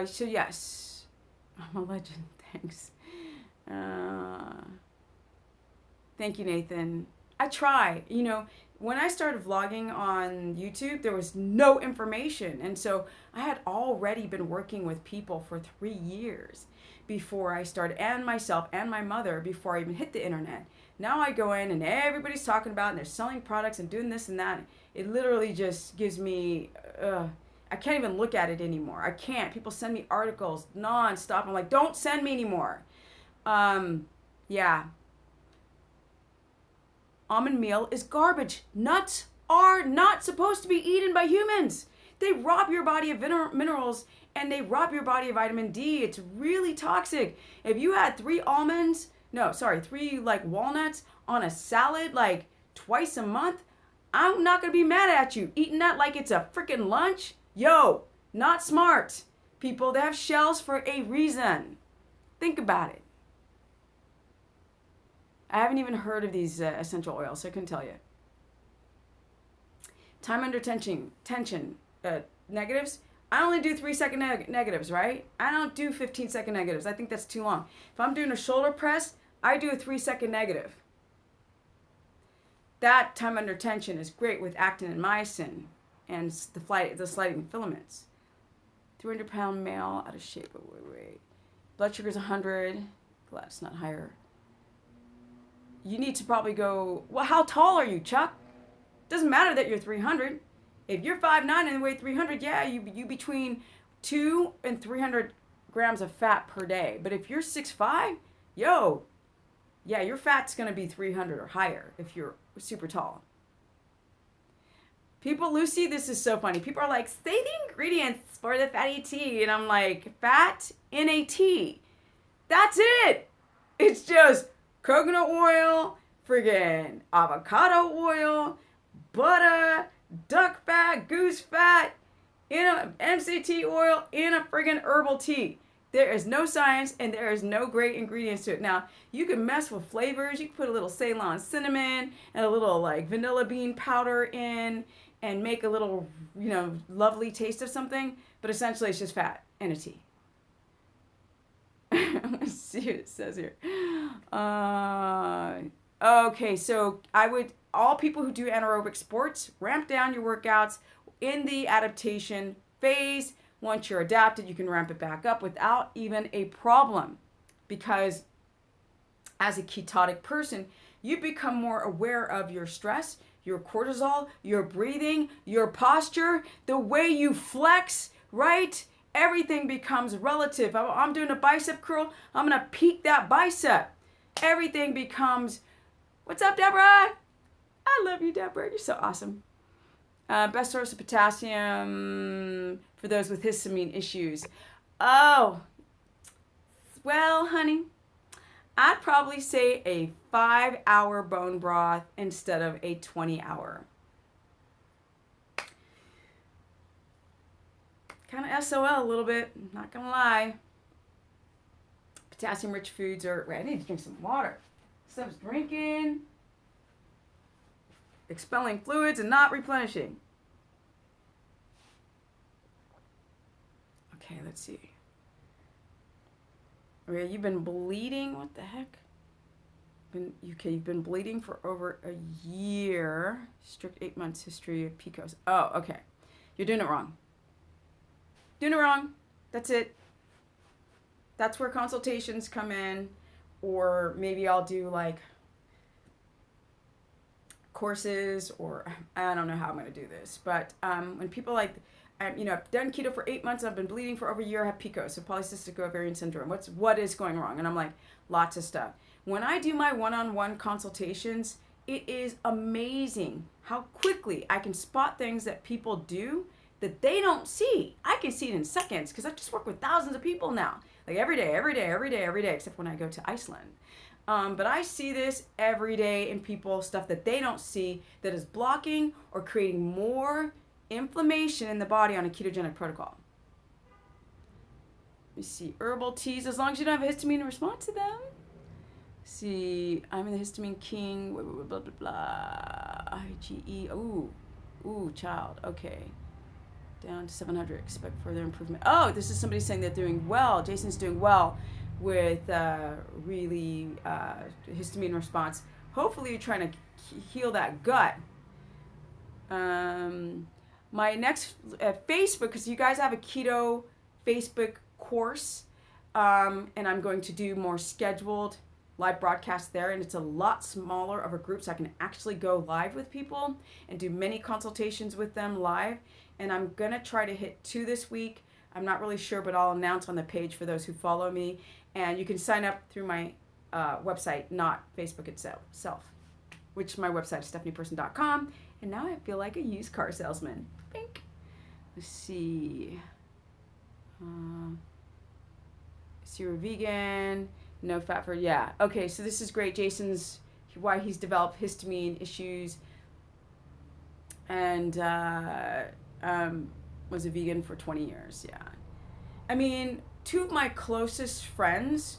A: So yes, I'm a legend. Thanks. Thank you, Nathan. I try. You know, when I started vlogging on YouTube, there was no information. And so I had already been working with people for 3 years before I started, and myself and my mother before I even hit the internet. Now I go in and everybody's talking about and they're selling products and doing this and that. It literally just gives me, I can't even look at it anymore. I can't. People send me articles nonstop. I'm like, don't send me anymore. Yeah. Almond meal is garbage. Nuts are not supposed to be eaten by humans. They rob your body of minerals and they rob your body of vitamin D. It's really toxic. If you had 3 like walnuts on a salad like twice a month, I'm not gonna be mad at you. Eating that like it's a freaking lunch? Yo, not smart. People, they have shells for a reason. Think about it. I haven't even heard of these essential oils, so I couldn't tell you. Time under tension, negatives. I only do 3-second negatives, right? I don't do 15-second negatives. I think that's too long. If I'm doing a shoulder press, I do a 3-second negative. That time under tension is great with actin and myosin and the sliding filaments. 300-pound male, out of shape. Wait. Blood sugar's 100. Glad it's not higher. You need to probably go, well, how tall are you, Chuck? Doesn't matter that you're 300. If you're 5'9" and weigh 300, yeah, you between 2 and 300 grams of fat per day. But if you're 6'5", yeah, your fat's going to be 300 or higher if you're super tall. People, Lucy, this is so funny. People are like, say the ingredients for the fatty tea. And I'm like, fat in a tea. That's it. It's just coconut oil, friggin' avocado oil, butter, duck fat, goose fat, in a MCT oil, in a friggin' herbal tea. There is no science and there is no great ingredients to it. Now, you can mess with flavors. You can put a little Ceylon cinnamon and a little like vanilla bean powder in and make a little, lovely taste of something. But essentially it's just fat in a tea. Let's see what it says here. Okay, so all people who do anaerobic sports, ramp down your workouts in the adaptation phase. Once you're adapted, you can ramp it back up without even a problem. Because as a ketotic person, you become more aware of your stress, your cortisol, your breathing, your posture, the way you flex, right? Everything becomes relative. I'm doing a bicep curl. I'm going to peak that bicep. Everything becomes, what's up, Deborah? I love you, Deborah. You're so awesome. Best source of potassium for those with histamine issues. Oh, well, honey, I'd probably say a 5-hour bone broth instead of a 20-hour. Kind of SOL a little bit, not gonna lie. Potassium-rich foods are, I need to drink some water. Stuff's drinking, expelling fluids, and not replenishing. Okay, let's see. Okay, you've been bleeding, what the heck? You've been bleeding for over a year. Strict 8 months history of PCOS. Oh, okay. You're doing it wrong. Doing it wrong. That's it. That's where consultations come in, or maybe I'll do like courses, or I don't know how I'm going to do this. But when people like, I've done keto for 8 months, I've been bleeding for over a year, I have PCOS, so polycystic ovarian syndrome. What is going wrong? And I'm like, lots of stuff. When I do my one-on-one consultations, it is amazing how quickly I can spot things that people do that they don't see. I can see it in seconds because I just work with thousands of people now. Like every day, except when I go to Iceland. But I see this every day in people, stuff that they don't see that is blocking or creating more inflammation in the body on a ketogenic protocol. Let me see, herbal teas, as long as you don't have a histamine to respond to them. See, I'm in the histamine king, blah, blah, blah, blah, blah. IgE, ooh, child, okay. Down to 700, expect further improvement. Oh, this is somebody saying they're doing well. Jason's doing well with really histamine response. Hopefully you're trying to heal that gut. My next Facebook, because you guys have a keto Facebook course, and I'm going to do more scheduled live broadcasts there, and it's a lot smaller of a group, so I can actually go live with people and do many consultations with them live. And I'm gonna try to hit 2 this week. I'm not really sure, but I'll announce on the page for those who follow me. And you can sign up through my website, not Facebook itself, which my website is stephanieperson.com. And now I feel like a used car salesman. Bink. Let's see. So you're a vegan, no fat for, yeah. Okay, so this is great. Jason's, why he's developed histamine issues and was a vegan for 20 years, yeah. I mean, 2 of my closest friends,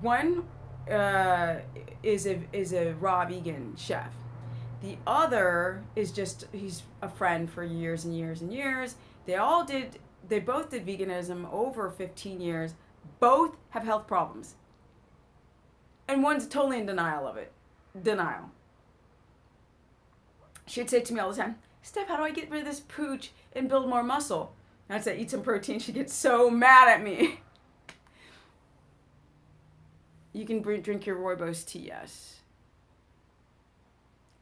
A: one is a raw vegan chef. The other is just, he's a friend for years and years and years. They both did veganism over 15 years. Both have health problems. And one's totally in denial of it. Denial. She'd say to me all the time, Steph, how do I get rid of this pooch and build more muscle? And I'd say, eat some protein. She'd get so mad at me. You can drink your rooibos tea, yes.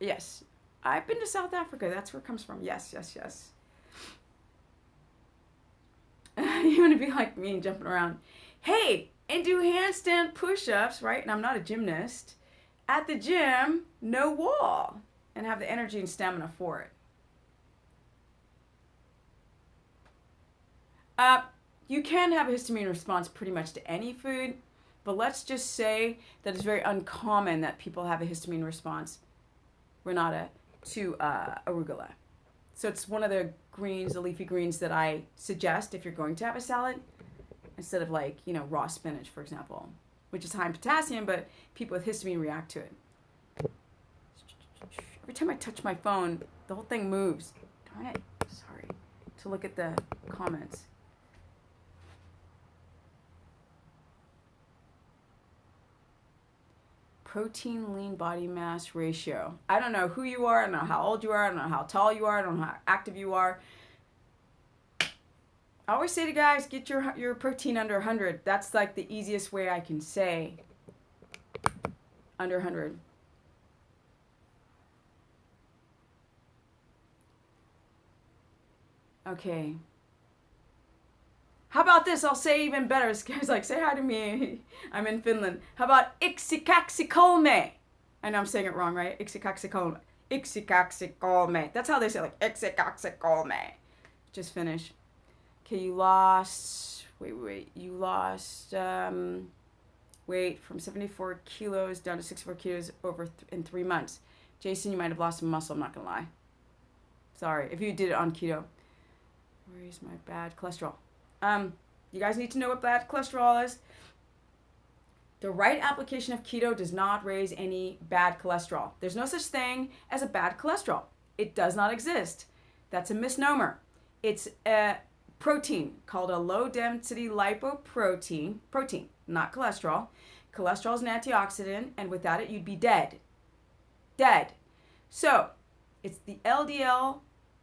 A: Yes. I've been to South Africa. That's where it comes from. Yes. You want to be like me and jumping around. Hey, and do handstand push-ups, right? And I'm not a gymnast. At the gym, no wall. And have the energy and stamina for it. You can have a histamine response pretty much to any food, but let's just say that it's very uncommon that people have a histamine response, Renata, to arugula. So it's one of the greens, the leafy greens that I suggest if you're going to have a salad, instead of like, raw spinach, for example, which is high in potassium, but people with histamine react to it. Every time I touch my phone, the whole thing moves. Darn it. Sorry. To look at the comments. Protein lean body mass ratio. I don't know who you are. I don't know how old you are. I don't know how tall you are. I don't know how active you are. I always say to guys, get your protein under 100. That's like the easiest way I can say under 100. Okay. How about this? I'll say even better. This guy's like, say hi to me. I'm in Finland. How about ixikaksikolme? I know I'm saying it wrong, right? Ixikaksikolme. Ixikaksikolme. That's how they say it, like ixikaksikolme. Just finish. Okay, you lost, you lost weight from 74 kilos down to 64 kilos in 3 months. Jason, you might have lost some muscle, I'm not going to lie. Sorry, if you did it on keto. Where is my bad cholesterol? You guys need to know what bad cholesterol is. The right application of keto does not raise any bad cholesterol. There's no such thing as a bad cholesterol. It does not exist. That's a misnomer. It's a protein called a low-density lipoprotein. Protein, not cholesterol. Cholesterol is an antioxidant, and without it, you'd be dead. Dead. So, it's the LDL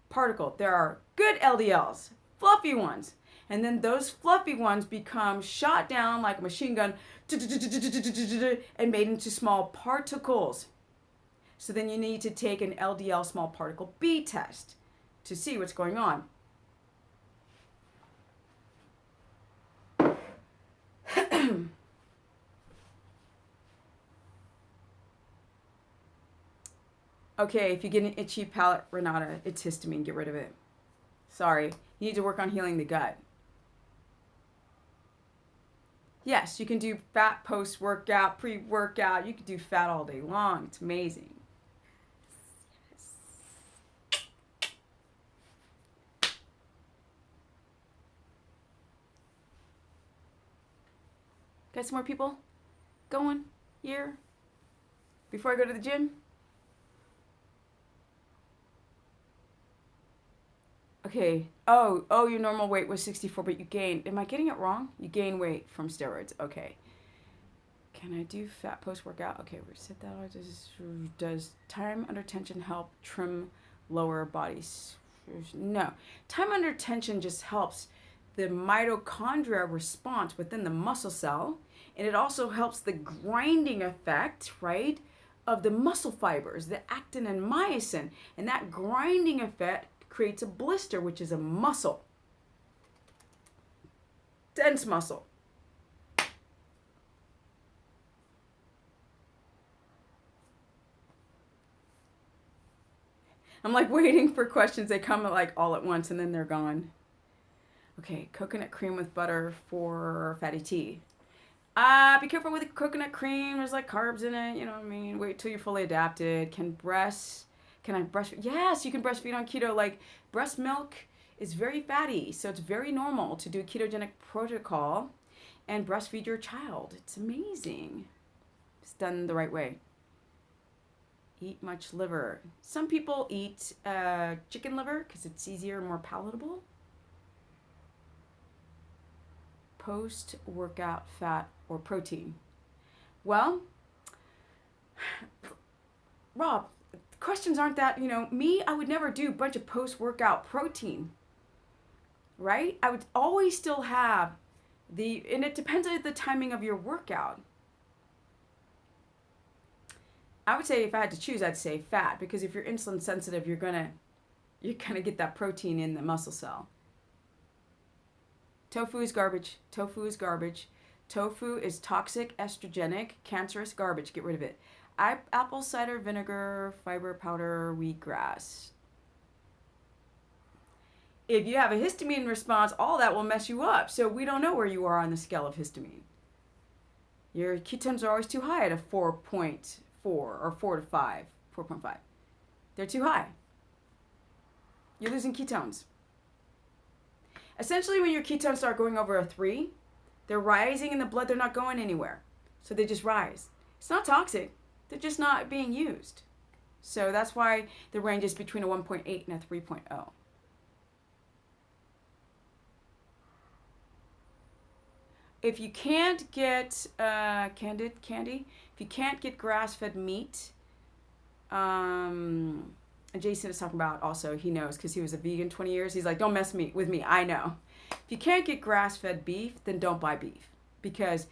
A: particle. There are good LDLs, fluffy ones. And then those fluffy ones become shot down like a machine gun and made into small particles. So then you need to take an LDL small particle B test to see what's going on. Okay, if you get an itchy palate, Renata, it's histamine. Get rid of it. Sorry. You need to work on healing the gut. Yes, you can do fat post-workout, pre-workout. You can do fat all day long. It's amazing. Got some more people going? year before I go to the gym? Okay. Oh, your normal weight was 64, but you gained. Am I getting it wrong? You gain weight from steroids. Okay. Can I do fat post workout? Okay, we said that. Does time under tension help trim lower bodies? No. Time under tension just helps the mitochondria response within the muscle cell, and it also helps the grinding effect, right, of the muscle fibers, the actin and myosin, and that grinding effect creates a blister, which is a muscle, dense muscle. I'm like waiting for questions. They come like all at once and then they're gone. Okay, coconut cream with butter for fatty tea. Be careful with the coconut cream. There's like carbs in it. You know what I mean? Wait till you're fully adapted. Can I breastfeed? Yes, you can breastfeed on keto. Like breast milk is very fatty, so it's very normal to do a ketogenic protocol and breastfeed your child. It's amazing. It's done the right way. Eat much liver. Some people eat chicken liver because it's easier and more palatable. Post-workout fat or protein. Well, Rob, questions aren't that, me, I would never do a bunch of post-workout protein, right? I would always still have and it depends on the timing of your workout. I would say if I had to choose, I'd say fat, because if you're insulin sensitive, you're gonna get that protein in the muscle cell. Tofu is garbage. Tofu is garbage. Tofu is toxic, estrogenic, cancerous garbage. Get rid of it. Apple cider vinegar, fiber powder, wheatgrass. If you have a histamine response, all that will mess you up. So we don't know where you are on the scale of histamine. Your ketones are always too high at a 4.4 or 4 to 5, 4.5. They're too high. You're losing ketones. Essentially, when your ketones start going over a 3, they're rising in the blood. They're not going anywhere. So they just rise. It's not toxic. They're just not being used. So that's why the range is between a 1.8 and a 3.0. If you can't get candy, if you can't get grass-fed meat, and Jason is talking about also, he knows because he was a vegan 20 years. He's like, don't mess with me. I know. If you can't get grass-fed beef, then don't buy beef, because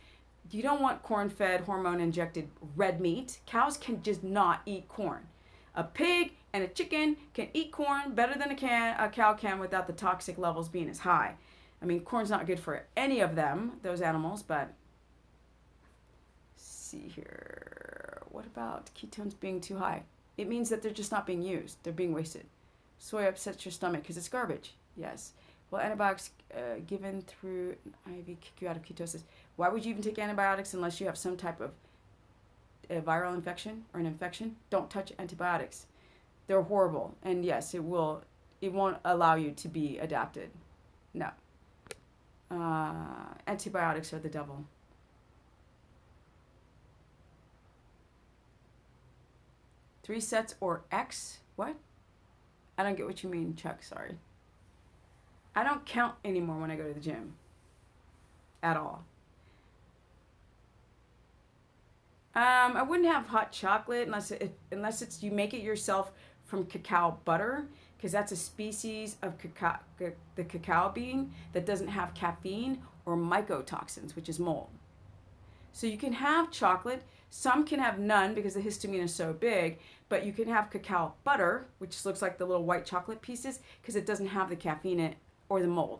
A: you don't want corn-fed, hormone-injected red meat. Cows can just not eat corn. A pig and a chicken can eat corn better than a cow can without the toxic levels being as high. I mean, corn's not good for any of them, those animals, but let's see here. What about ketones being too high? It means that they're just not being used. They're being wasted. Soy upsets your stomach because it's garbage. Yes. Well, antibiotics given through an IV kick you out of ketosis. Why would you even take antibiotics unless you have some type of a viral infection or an infection? Don't touch antibiotics. They're horrible. And yes, it won't allow you to be adapted. No. Antibiotics are the devil. Three sets or X? What? I don't get what you mean, Chuck. Sorry. I don't count anymore when I go to the gym. At all. I wouldn't have hot chocolate unless it's you make it yourself from cacao butter, because that's a species of the cacao bean that doesn't have caffeine or mycotoxins, which is mold. So you can have chocolate. Some can have none because the histamine is so big, but you can have cacao butter, which looks like the little white chocolate pieces, because it doesn't have the caffeine in it or the mold.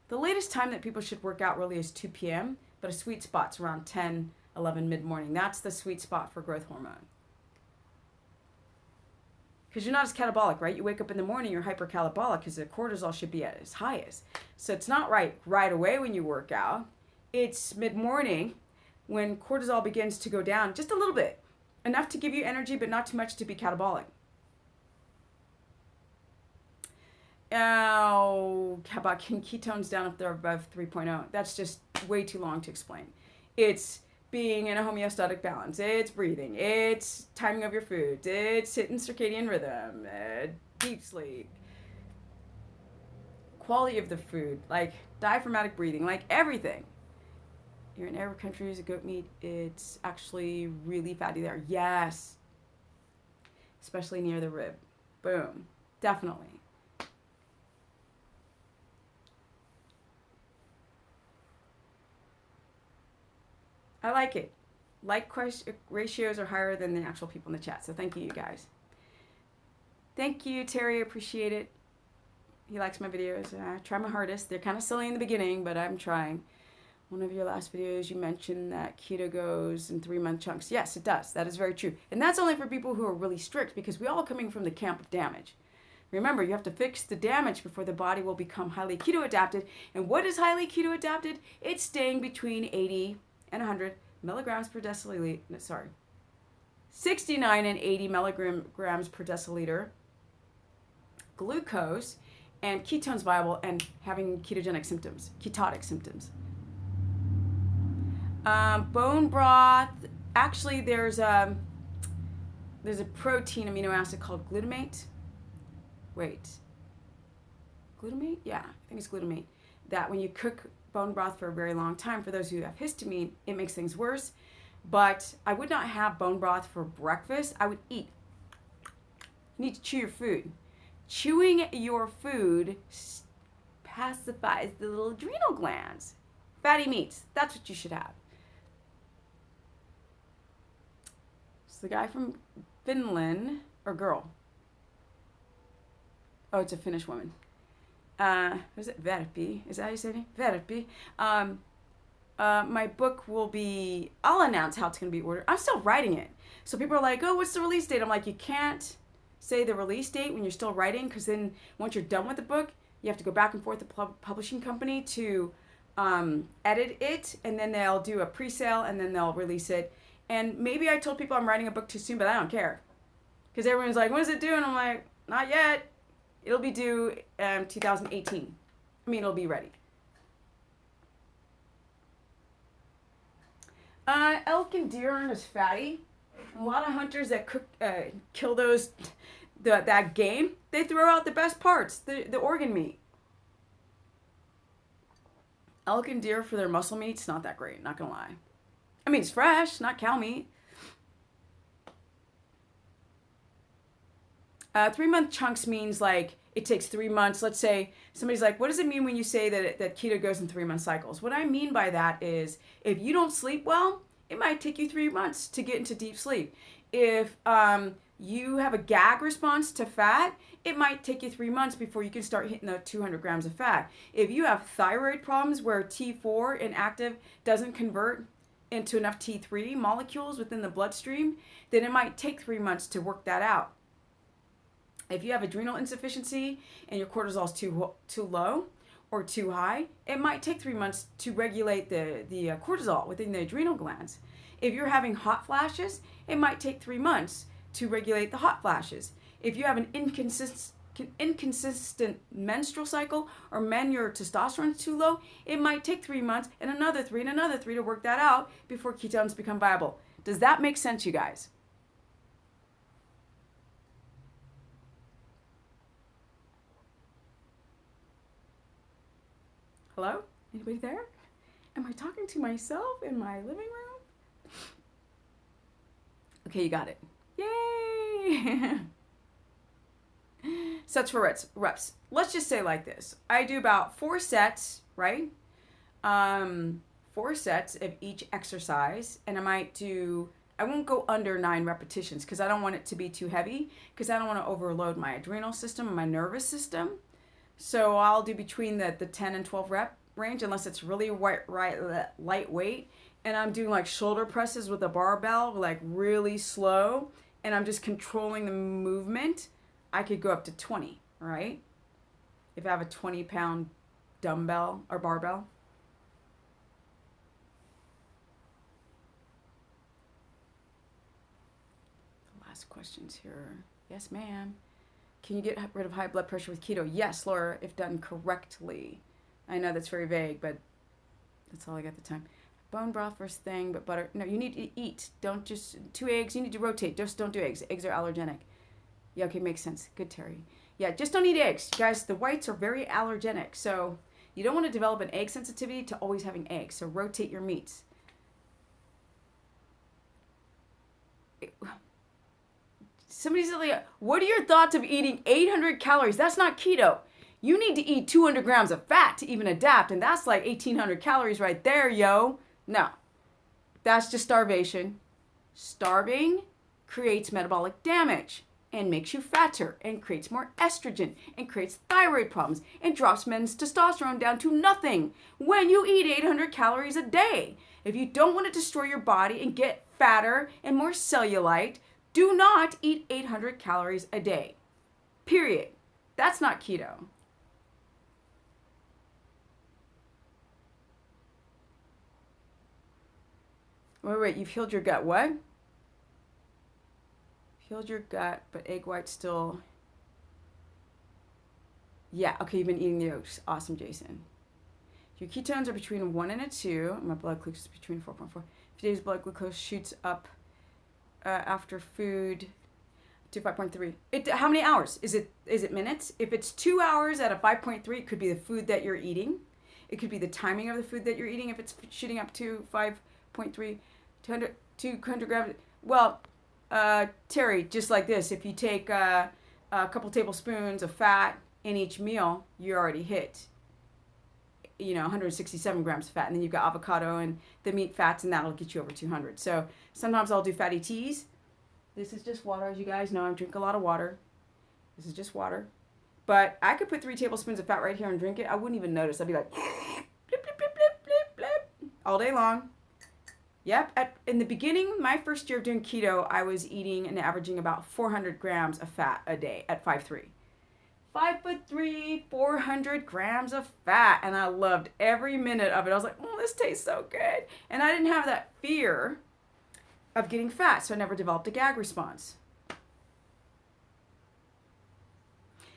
A: The latest time that people should work out really is 2 p.m., but a sweet spot's around 10, 11 mid-morning. That's the sweet spot for growth hormone. Because you're not as catabolic, right? You wake up in the morning, you're hypercatabolic because the cortisol should be at its highest. So it's not right away when you work out. It's mid-morning when cortisol begins to go down just a little bit. Enough to give you energy, but not too much to be catabolic. How about ketones down if they're above 3.0? That's just way too long to explain. It's being in a homeostatic balance. It's breathing. It's timing of your food. It's hitting circadian rhythm. Deep sleep. Quality of the food, like diaphragmatic breathing, like everything. You're in Arab countries, goat meat, it's actually really fatty there. Yes. Especially near the rib. Boom. Definitely. I like it. Like ratios are higher than the actual people in the chat. So thank you, you guys. Thank you, Terry. I appreciate it. He likes my videos. I try my hardest. They're kind of silly in the beginning, but I'm trying. One of your last videos, you mentioned that keto goes in 3-month chunks. Yes, it does. That is very true. And that's only for people who are really strict, because we're all coming from the camp of damage. Remember, you have to fix the damage before the body will become highly keto adapted. And what is highly keto adapted? It's staying between 80 and 100 milligrams per deciliter. Sorry, 69 and 80 milligrams per deciliter glucose, and ketones viable, and having ketogenic symptoms, ketotic symptoms. Bone broth. Actually, there's a protein amino acid called glutamate. Wait. Glutamate? Yeah, I think it's glutamate. That when you cook bone broth for a very long time, for those who have histamine, it makes things worse. But I would not have bone broth for breakfast. I would eat. You need to chew your food. Chewing your food pacifies the little adrenal glands. Fatty meats, that's what you should have. So the guy from Finland, or girl? Oh, it's a Finnish woman. Was it Verpi? Is that how you say it? Verpi. My book will be, I'll announce how it's going to be ordered. I'm still writing it. So people are like, oh, what's the release date? I'm like, you can't say the release date when you're still writing, because then once you're done with the book, you have to go back and forth to the publishing company to edit it, and then they'll do a pre-sale, and then they'll release it. And maybe I told people I'm writing a book too soon, but I don't care. Because everyone's like, when is it due? And I'm like, not yet. It'll be due 2018. I mean, it'll be ready. Elk and deer aren't as fatty. A lot of hunters that kill that game, they throw out the best parts, the organ meat. Elk and deer, for their muscle meat's not that great, not gonna lie. I mean, it's fresh, not cow meat. 3-month chunks means like it takes 3 months. Let's say somebody's like, what does it mean when you say that keto goes in 3-month cycles? What I mean by that is, if you don't sleep well, it might take you 3 months to get into deep sleep. If you have a gag response to fat, it might take you 3 months before you can start hitting the 200 grams of fat. If you have thyroid problems where T4 inactive doesn't convert into enough T3 molecules within the bloodstream, then it might take 3 months to work that out. If you have adrenal insufficiency and your cortisol is too low or too high, it might take 3 months to regulate the cortisol within the adrenal glands. If you're having hot flashes, it might take 3 months to regulate the hot flashes. If you have an inconsistent menstrual cycle, or your testosterone is too low, it might take 3 months and another 3 and another 3 to work that out before ketones become viable. Does that make sense, you guys? Hello? Anybody there? Am I talking to myself in my living room? Okay, you got it. Yay! Sets for reps. Let's just say like this. I do about 4 sets, right? 4 sets of each exercise, and I won't go under 9 repetitions because I don't want it to be too heavy, because I don't want to overload my adrenal system and my nervous system. So I'll do between the 10 and 12 rep range, unless it's really lightweight. And I'm doing like shoulder presses with a barbell, like really slow. And I'm just controlling the movement. I could go up to 20, right? If I have a 20-pound dumbbell or barbell. The last questions here. Yes, ma'am. Can you get rid of high blood pressure with keto? Yes, Laura, if done correctly. I know that's very vague, but that's all I got the time. Bone broth first thing, but butter. No, you need to eat. Don't just 2 eggs. You need to rotate. Just don't do eggs. Eggs are allergenic. Yeah, okay, makes sense. Good, Terry. Yeah, just don't eat eggs. Guys, the whites are very allergenic. So you don't want to develop an egg sensitivity to always having eggs. So rotate your meats. Somebody's like, what are your thoughts of eating 800 calories? That's not keto. You need to eat 200 grams of fat to even adapt. And that's like 1,800 calories right there, yo. No, that's just starvation. Starving creates metabolic damage and makes you fatter and creates more estrogen and creates thyroid problems and drops men's testosterone down to nothing when you eat 800 calories a day. If you don't want to destroy your body and get fatter and more cellulite, do not eat 800 calories a day. Period. That's not keto. Wait, you've healed your gut. What? Healed your gut, but egg whites still. Yeah, okay, you've been eating the yolks. Awesome, Jason. Your ketones are between 1 and a 2. My blood glucose is between 4.4. Today's blood glucose shoots up after food to 5.3. How many hours? Is it minutes? If it's 2 hours at a 5.3, it could be the food that you're eating. It could be the timing of the food that you're eating. If it's shooting up to 5.3, 200 grams. Well, Terry, just like this, if you take a couple tablespoons of fat in each meal, you already hit 167 grams of fat, and then you've got avocado and the meat fats, and that'll get you over 200. So sometimes I'll do fatty teas. This is just water, as you guys know. I drink a lot of water. This is just water. But I could put 3 tablespoons of fat right here and drink it. I wouldn't even notice. I'd be like, blip, blip, blip, blip, blip, blip, all day long. Yep. In the beginning, my first year of doing keto, I was eating and averaging about 400 grams of fat a day at 5'3". 5'3", 400 grams of fat, and I loved every minute of it. I was like, oh, this tastes so good. And I didn't have that fear of getting fat, so I never developed a gag response.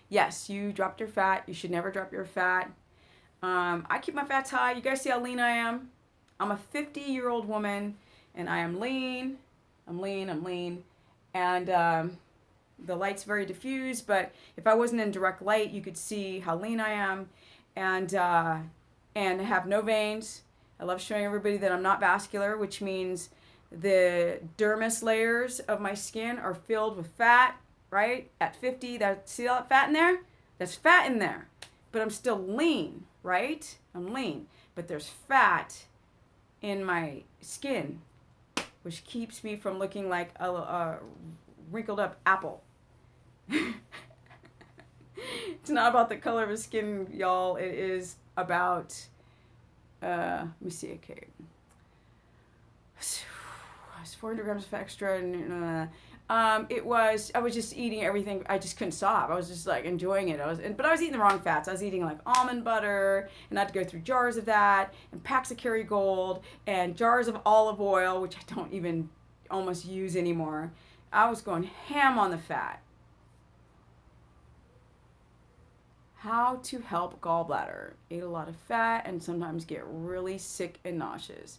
A: Yes, you dropped your fat. You should never drop your fat. I keep my fats high. You guys see how lean I am? I'm a 50-year-old woman, and I am lean. I'm lean. And the light's very diffused, but if I wasn't in direct light, you could see how lean I am, and have no veins. I love showing everybody that I'm not vascular, which means the dermis layers of my skin are filled with fat, right? At 50, see all that fat in there? There's fat in there, but I'm still lean, right? I'm lean, but there's fat in my skin, which keeps me from looking like a wrinkled up apple. It's not about the color of his skin, y'all. It is about, let me see, okay. It's 400 grams of extra. I was just eating everything. I just couldn't stop. I was just like enjoying it. But I was eating the wrong fats. I was eating like almond butter, and I had to go through jars of that, and packs of Kerrygold, and jars of olive oil, which I don't even almost use anymore. I was going ham on the fat. How to help gallbladder. Ate a lot of fat and sometimes get really sick and nauseous.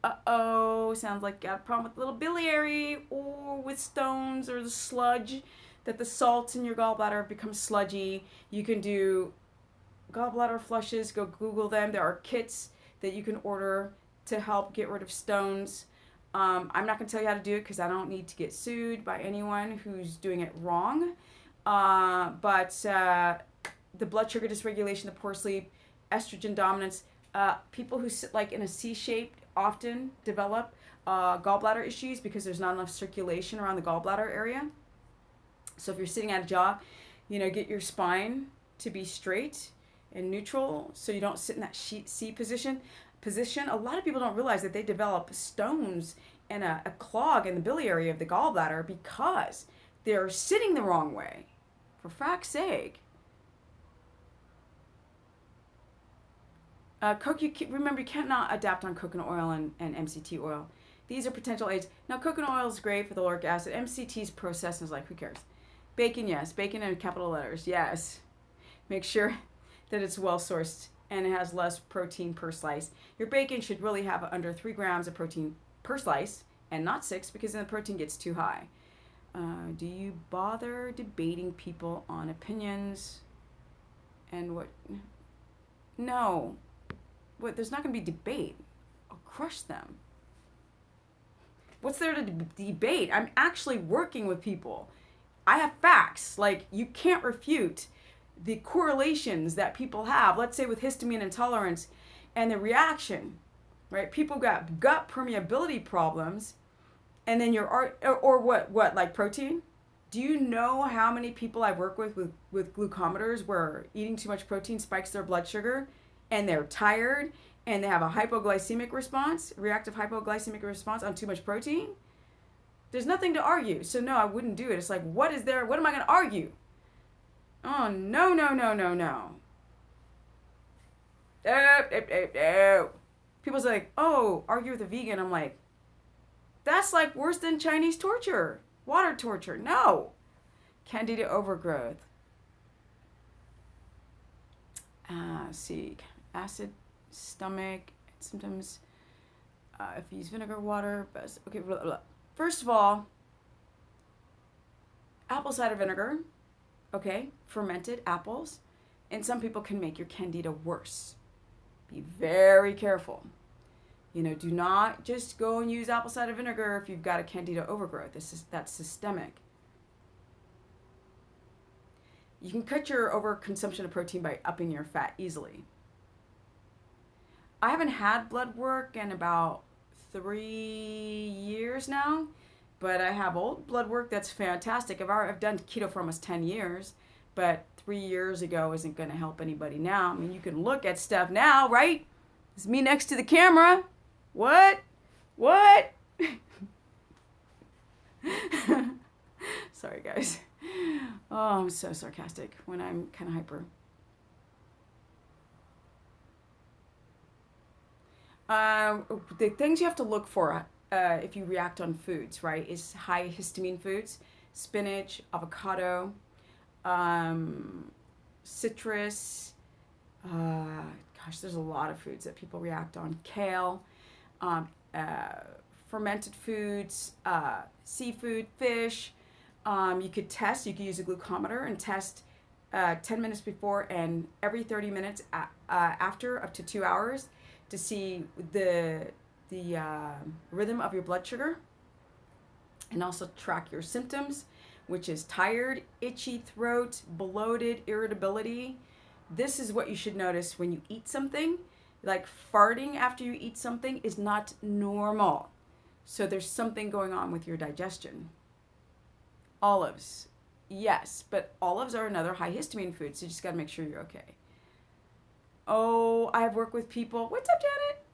A: Uh-oh, sounds like got a problem with little biliary or with stones or the sludge, that the salts in your gallbladder become sludgy. You can do gallbladder flushes. Go Google them. There are kits that you can order to help get rid of stones. I'm not going to tell you how to do it because I don't need to get sued by anyone who's doing it wrong. But the blood sugar dysregulation, the poor sleep, estrogen dominance, people who sit like in a C shape often develop gallbladder issues because there's not enough circulation around the gallbladder area. So if you're sitting at a jaw, get your spine to be straight and neutral so you don't sit in that C position. A lot of people don't realize that they develop stones and a clog in the biliary of the gallbladder because they're sitting the wrong way. For frack's sake. Remember, you cannot adapt on coconut oil and MCT oil. These are potential aids. Now, coconut oil is great for the lauric acid. MCT's processed is like, who cares? Bacon, yes. Bacon in capital letters, yes. Make sure that it's well sourced and it has less protein per slice. Your bacon should really have under 3 grams of protein per slice and not 6, because then the protein gets too high. Do you bother debating people on opinions and what? No. What? There's not going to be debate. I'll crush them. What's there to debate? I'm actually working with people. I have facts. Like, you can't refute the correlations that people have, let's say with histamine intolerance and the reaction, right? People got gut permeability problems, and then or what, like protein? Do you know how many people I work with glucometers where eating too much protein spikes their blood sugar, and they're tired, and they have a hypoglycemic response, reactive hypoglycemic response on too much protein? There's nothing to argue. So no, I wouldn't do it. It's like, what am I going to argue? Oh, no. No. People's like, oh, argue with a vegan. I'm like, that's like worse than Chinese torture, water torture. No. Candida overgrowth. See, acid stomach, symptoms, if you use vinegar, water, best. Okay, blah, blah. First of all, apple cider vinegar, okay, fermented apples, and some people can make your candida worse. Be very careful. Do not just go and use apple cider vinegar if you've got a candida overgrowth. That's systemic. You can cut your overconsumption of protein by upping your fat easily. I haven't had blood work in about 3 years now, but I have old blood work that's fantastic. I've done keto for almost 10 years, but 3 years ago isn't going to help anybody now. I mean, you can look at stuff now, right? It's me next to the camera. What? Sorry, guys. Oh, I'm so sarcastic when I'm kind of hyper. The things you have to look for if you react on foods, right, is high histamine foods, spinach, avocado, citrus. There's a lot of foods that people react on. Kale, fermented foods, seafood, fish. You could use a glucometer and test 10 minutes before and every 30 minutes after, up to 2 hours, to see the rhythm of your blood sugar, and also track your symptoms, which is tired, itchy throat, bloated, irritability. This is what you should notice when you eat something. Like farting after you eat something is not normal. So there's something going on with your digestion. Olives, yes, but olives are another high histamine food, so you just got to make sure you're okay. Oh, I've worked with people. What's up, Janet?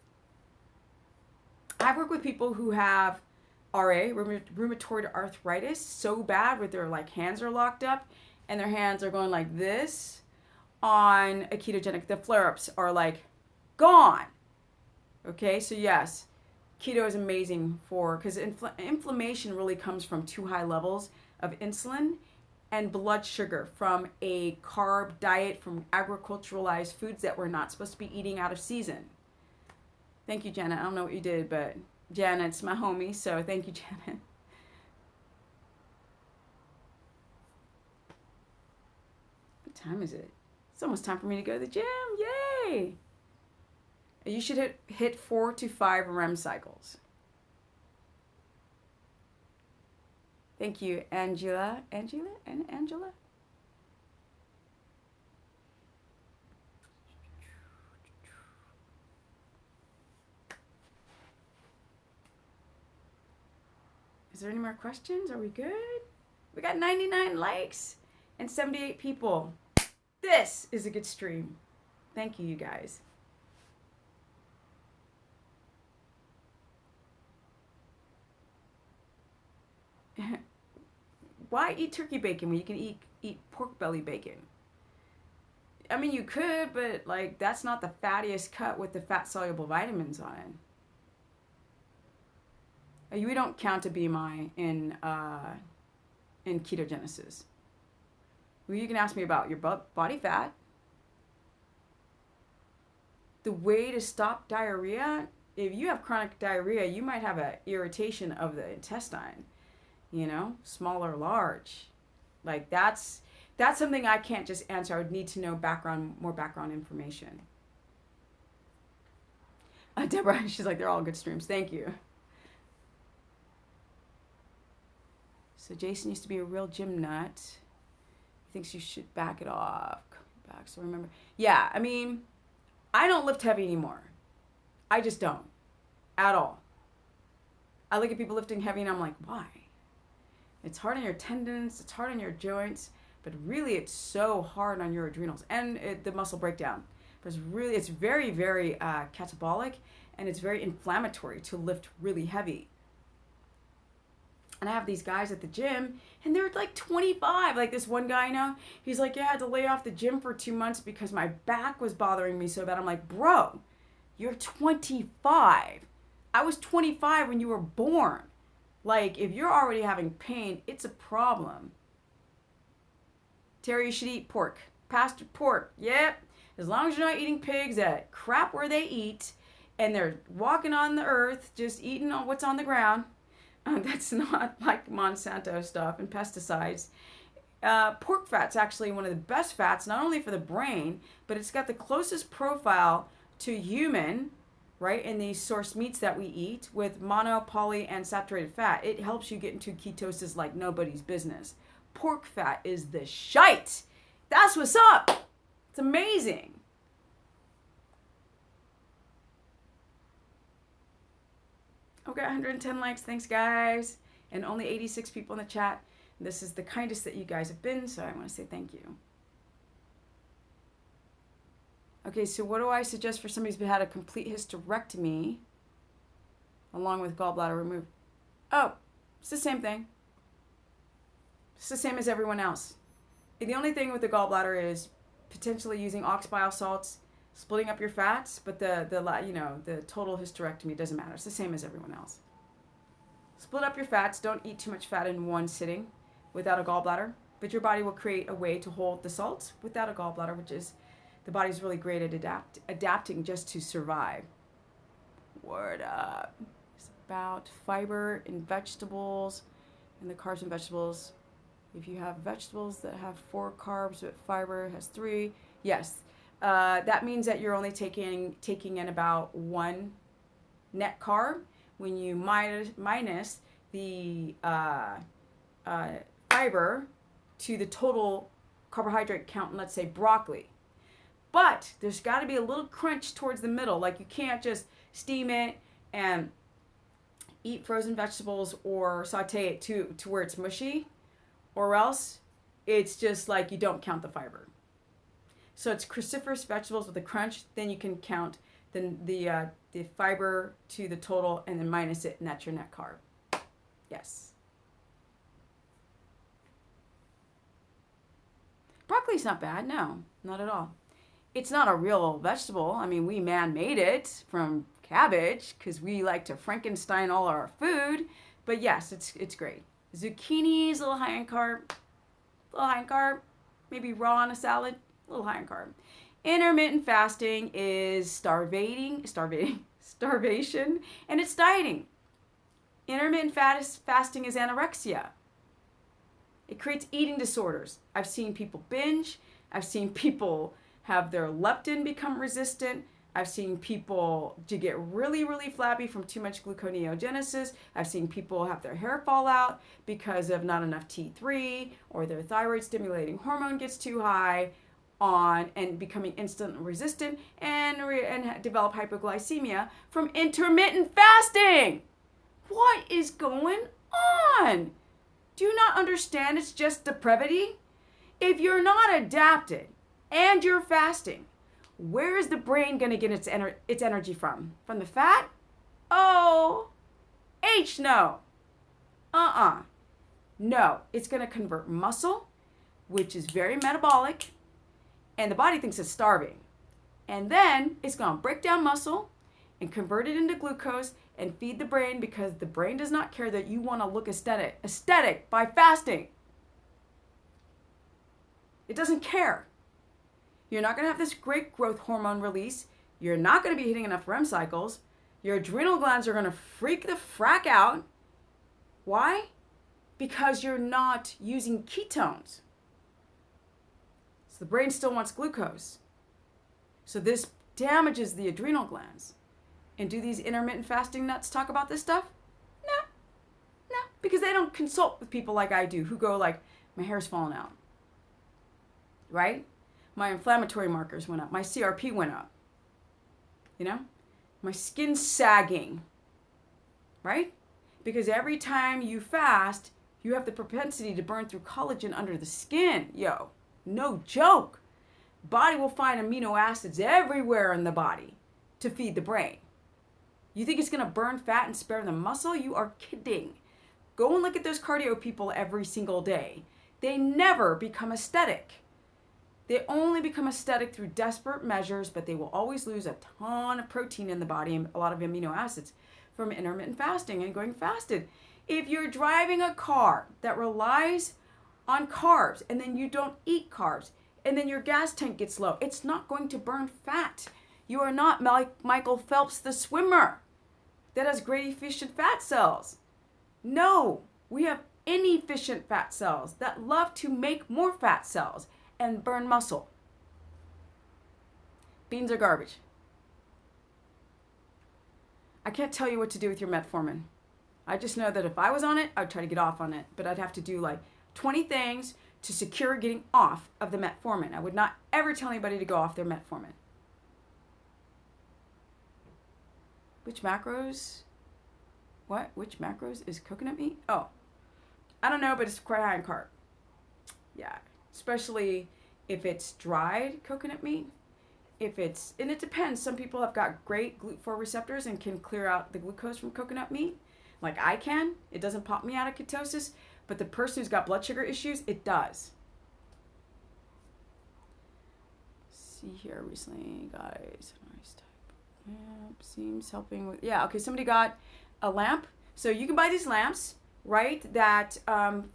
A: I've worked with people who have RA, rheumatoid arthritis, so bad where their hands are locked up and their hands are going like this on a ketogenic. The flare-ups are gone. Okay, so yes, keto is amazing because inflammation really comes from too high levels of insulin and blood sugar from a carb diet, from agriculturalized foods that we're not supposed to be eating out of season. Thank you, Janet. I don't know what you did, but Janet's my homie, so thank you, Janet. What time is it? It's almost time for me to go to the gym. Yay! You should hit 4 to 5 REM cycles. Thank you, Angela. Angela? Is there any more questions? Are we good? We got 99 likes and 78 people. This is a good stream. Thank you, you guys. Why eat turkey bacon when you can eat pork belly bacon? I mean, you could, but that's not the fattiest cut with the fat soluble vitamins on it. We don't count a BMI in ketogenesis. Well, you can ask me about your body fat. the way to stop diarrhea, if you have chronic diarrhea, you might have an irritation of the intestine, small or large. Like that's something I can't just answer. I would need to know more background information. Deborah, she's like, they're all good streams. Thank you. So Jason used to be a real gym nut. He thinks you should back it off. Back, so remember. Yeah, I mean, I don't lift heavy anymore. I just don't. At all. I look at people lifting heavy and I'm like, why? It's hard on your tendons, it's hard on your joints, but really it's so hard on your adrenals and the muscle breakdown. But it's very, very catabolic, and it's very inflammatory to lift really heavy. And I have these guys at the gym, and they're like 25. Like this one guy I know, he's like, yeah, I had to lay off the gym for 2 months because my back was bothering me so bad. I'm like, bro, you're 25. I was 25 when you were born. Like, if you're already having pain, it's a problem. Terry, you should eat pork. Pastor pork, yep. As long as you're not eating pigs that crap where they eat, and they're walking on the earth, just eating what's on the ground. That's not like Monsanto stuff and pesticides. Pork fat's actually one of the best fats, not only for the brain, but it's got the closest profile to human, right, in these source meats that we eat with mono, poly, and saturated fat. It helps you get into ketosis like nobody's business. Pork fat is the shite. That's what's up. It's amazing. Okay, 110 likes. Thanks, guys. And only 86 people in the chat. This is the kindest that you guys have been, so I want to say thank you. Okay, so what do I suggest for somebody who's had a complete hysterectomy along with gallbladder removed? Oh, it's the same thing. It's the same as everyone else. The only thing with the gallbladder is potentially using ox bile salts, splitting up your fats, but the total hysterectomy doesn't matter. It's the same as everyone else. Split up your fats. Don't eat too much fat in one sitting without a gallbladder, but your body will create a way to hold the salts without a gallbladder, which is the body's really great at adapting just to survive. Word up. It's about fiber in vegetables and the carbs in vegetables. If you have vegetables that have 4 carbs but fiber has 3, yes. That means that you're only taking in about 1 net carb when you minus the fiber to the total carbohydrate count in, let's say, broccoli. But there's got to be a little crunch towards the middle. Like, you can't just steam it and eat frozen vegetables or saute it to where it's mushy, or else it's just like you don't count the fiber. So it's cruciferous vegetables with a crunch, then you can count the fiber to the total and then minus it, and that's your net carb. Yes. Broccoli's not bad, no, not at all. It's not a real vegetable. I mean, we man-made it from cabbage because we like to Frankenstein all our food. But yes, it's great. Zucchini's a little high in carb. Maybe raw on a salad, a little high in carb. Intermittent fasting is starvation, and it's dieting. Intermittent fasting is anorexia. It creates eating disorders. I've seen people binge. I've seen people have their leptin become resistant. I've seen people to get really, really flabby from too much gluconeogenesis. I've seen people have their hair fall out because of not enough T3, or their thyroid stimulating hormone gets too high on and becoming insulin resistant and develop hypoglycemia from intermittent fasting. What is going on? Do you not understand it's just depravity? If you're not adapted and you're fasting, where is the brain going to get its energy from? From the fat? Oh, no. No, it's going to convert muscle, which is very metabolic, and the body thinks it's starving. And then it's going to break down muscle and convert it into glucose and feed the brain, because the brain does not care that you want to look aesthetic by fasting. It doesn't care. You're not going to have this great growth hormone release You're not going to be hitting enough REM cycles. Your adrenal glands are going to freak the frack out. Why? Because you're not using ketones. So the brain still wants glucose. So this damages the adrenal glands. And do these intermittent fasting nuts talk about this stuff? No, because they don't consult with people like I do who go like, my hair's falling out, right? My inflammatory markers went up. My CRP went up, my skin's sagging, right? Because every time you fast, you have the propensity to burn through collagen under the skin. Yo, no joke. Body will find amino acids everywhere in the body to feed the brain. You think it's going to burn fat and spare the muscle? You are kidding. Go and look at those cardio people every single day. They never become aesthetic. They only become aesthetic through desperate measures, but they will always lose a ton of protein in the body and a lot of amino acids from intermittent fasting and going fasted. If you're driving a car that relies on carbs and then you don't eat carbs and then your gas tank gets low, it's not going to burn fat. You are not Michael Phelps, the swimmer, that has great efficient fat cells. No, we have inefficient fat cells that love to make more fat cells and burn muscle. Beans are garbage. I can't tell you what to do with your metformin. I just know that if I was on it, I'd try to get off on it, but I'd have to do like 20 things to secure getting off of the metformin. I would not ever tell anybody to go off their metformin. Which macros? What? Which macros is coconut meat? Oh, I don't know, but it's quite high in carb. Yeah, especially if it's dried coconut meat. And it depends. Some people have got great GLUT4 receptors and can clear out the glucose from coconut meat. Like I can. It doesn't pop me out of ketosis, but the person who's got blood sugar issues, it does. See here recently, guys. Nice type. Lamp seems helping with. Yeah, okay. Somebody got a lamp. So you can buy these lamps, right? That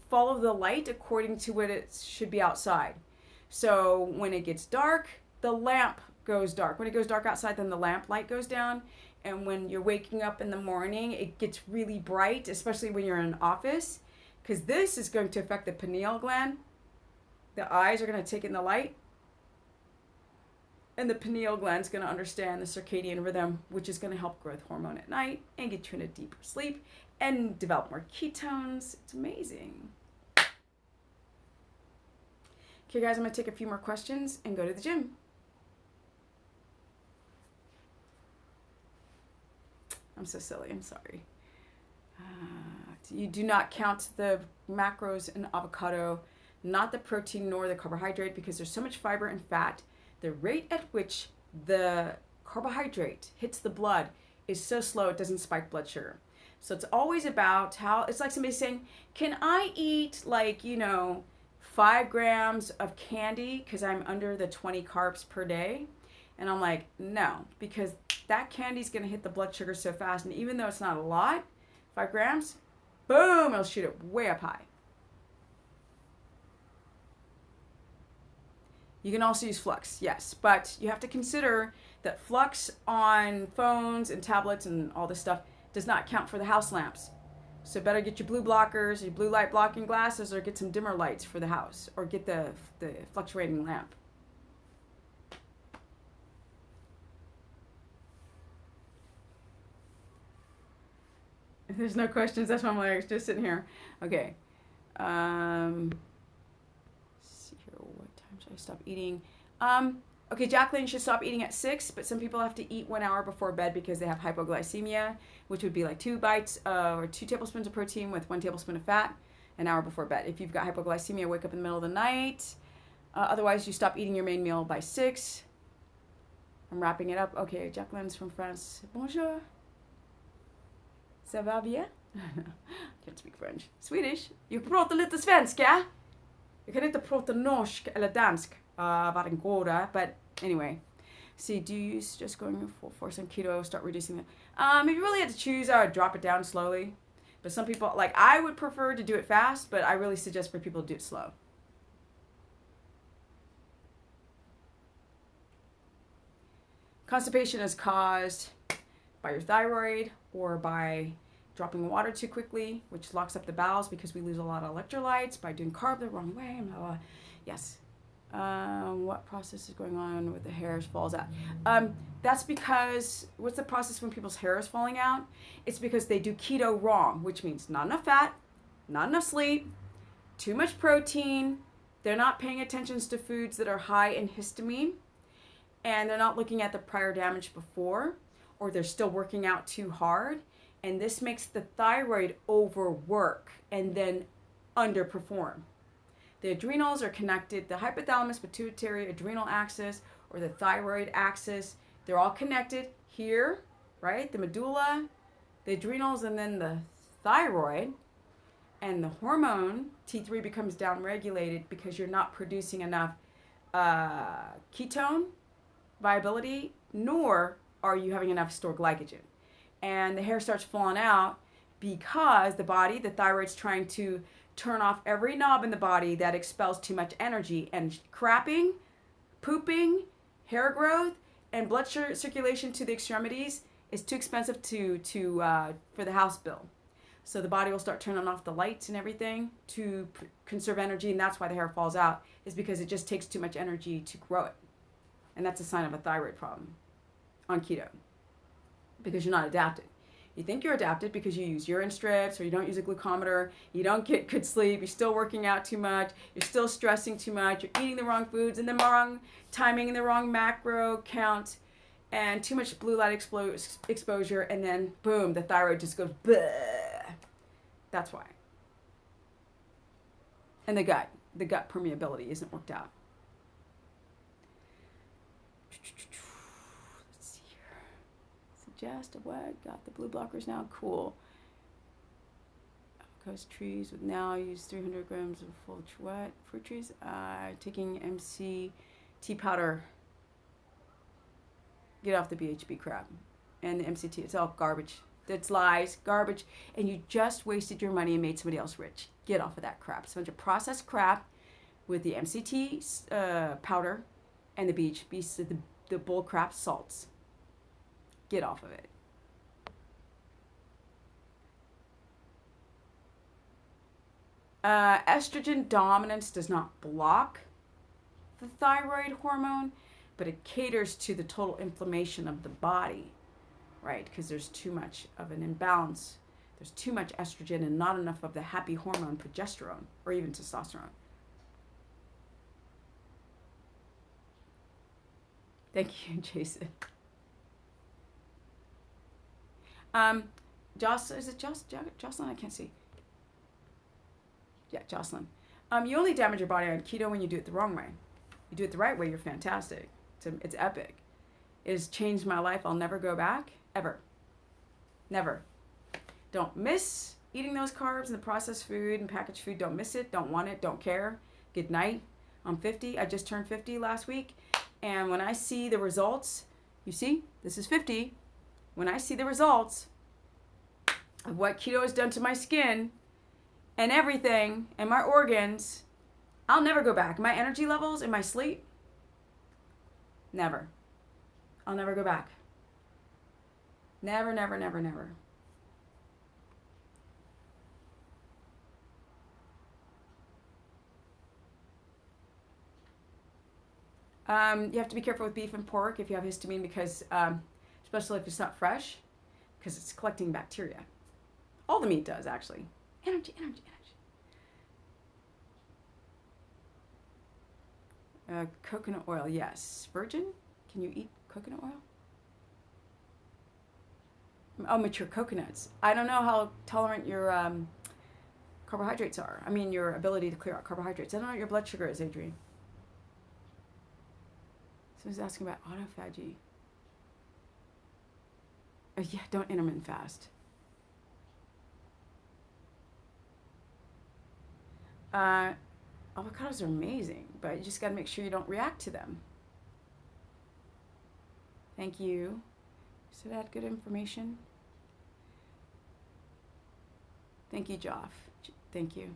A: follow the light according to what it should be outside. So when it gets dark, the lamp goes dark. When it goes dark outside, then the lamp light goes down. And when you're waking up in the morning, it gets really bright, especially when you're in an office, because this is going to affect the pineal gland. The eyes are going to take in the light. And the pineal gland is going to understand the circadian rhythm, which is going to help growth hormone at night and get you in a deeper sleep and develop more ketones. It's amazing. Okay, guys, I'm going to take a few more questions and go to the gym. I'm so silly. I'm sorry. You do not count the macros in avocado, not the protein nor the carbohydrate, because there's so much fiber and fat. The rate at which the carbohydrate hits the blood is so slow it doesn't spike blood sugar. So it's always about how, it's like somebody saying, can I eat 5 grams of candy because I'm under the 20 carbs per day? And I'm like, no, because that candy's going to hit the blood sugar so fast. And even though it's not a lot, 5 grams, boom, it'll shoot it way up high. You can also use flux, yes, but you have to consider that flux on phones and tablets and all this stuff does not count for the house lamps. So better get your blue blockers, your blue light blocking glasses, or get some dimmer lights for the house, or get the fluctuating lamp. If there's no questions, that's why I'm like just sitting here. Okay. See here, what time should I stop eating? Okay, Jacqueline should stop eating at 6, but some people have to eat 1 hour before bed because they have hypoglycemia, which would be like 2 bites or 2 tablespoons of protein with 1 tablespoon of fat an hour before bed. If you've got hypoglycemia, wake up in the middle of the night. Otherwise, you stop eating your main meal by 6. I'm wrapping it up. Okay, Jacqueline's from France. Bonjour. Ça va bien? Can't speak French. Swedish. You pratar lite svenska. Jag kan inte prata norsk eller dansk. Vad den går, but anyway. See, do you use just going full force on keto, start reducing it? If you really had to choose, I would drop it down slowly. But some people, like I would prefer to do it fast, but I really suggest for people to do it slow. Constipation is caused by your thyroid or by dropping water too quickly, which locks up the bowels because we lose a lot of electrolytes by doing carb the wrong way. Blah, blah. Yes. What process is going on with the hairs falls out? That's because, what's the process when people's hair is falling out? It's because they do keto wrong, which means not enough fat, not enough sleep, too much protein. They're not paying attention to foods that are high in histamine, and they're not looking at the prior damage before, or they're still working out too hard. And this makes the thyroid overwork and then underperform. The adrenals are connected, the hypothalamus, pituitary, adrenal axis, or the thyroid axis, they're all connected here, right? The medulla, the adrenals, and then the thyroid. And the hormone, T3, becomes downregulated because you're not producing enough ketone viability, nor are you having enough stored glycogen. And the hair starts falling out because the body, the thyroid's trying to turn off every knob in the body that expels too much energy, and crapping, pooping, hair growth, and blood circulation to the extremities is too expensive for the house bill. So the body will start turning off the lights and everything to conserve energy, and that's why the hair falls out, is because it just takes too much energy to grow it. And that's a sign of a thyroid problem on keto, because you're not adapted. You think you're adapted because you use urine strips, or you don't use a glucometer, you don't get good sleep, you're still working out too much, you're still stressing too much, you're eating the wrong foods and the wrong timing and the wrong macro count, and too much blue light exposure, and then boom, the thyroid just goes bleh. That's why. And the gut permeability isn't worked out. Just what got the blue blockers now. Cool. Avocado trees with now use 300 grams of full fruit trees. Taking MCT powder. Get off the BHB crap and the MCT. It's all garbage. It's lies, garbage, and you just wasted your money and made somebody else rich. Get off of that crap. It's a bunch of processed crap with the MCT powder and the BHB, the bull crap salts. Get off of it. Estrogen dominance does not block the thyroid hormone, but it caters to the total inflammation of the body, right? Because there's too much of an imbalance. There's too much estrogen and not enough of the happy hormone progesterone or even testosterone. Thank you, Jason. Is it Jocelyn? I can't see. Yeah, Jocelyn. You only damage your body on keto when you do it the wrong way. You do it the right way, you're fantastic. It's epic. It has changed my life. I'll never go back, ever. Never. Don't miss eating those carbs and the processed food and packaged food. Don't miss it. Don't want it. Don't care. Good night. I'm 50. I just turned 50 last week. And when I see the results, you see, this is 50. When I see the results of what keto has done to my skin and everything and my organs, I'll never go back. My energy levels and my sleep, never. I'll never go back. Never, never, never, never. You have to be careful with beef and pork if you have histamine because, especially if it's not fresh, because it's collecting bacteria. All the meat does, actually. Energy. Coconut oil, yes. Virgin? Can you eat coconut oil? Oh, mature coconuts. I don't know how tolerant your carbohydrates are. I mean, your ability to clear out carbohydrates. I don't know what your blood sugar is, Adrienne. Someone's asking about autophagy. Oh, yeah, don't intermittent fast. Avocados are amazing, but you just got to make sure you don't react to them. Thank you. So that good information. Thank you, Joff. Thank you.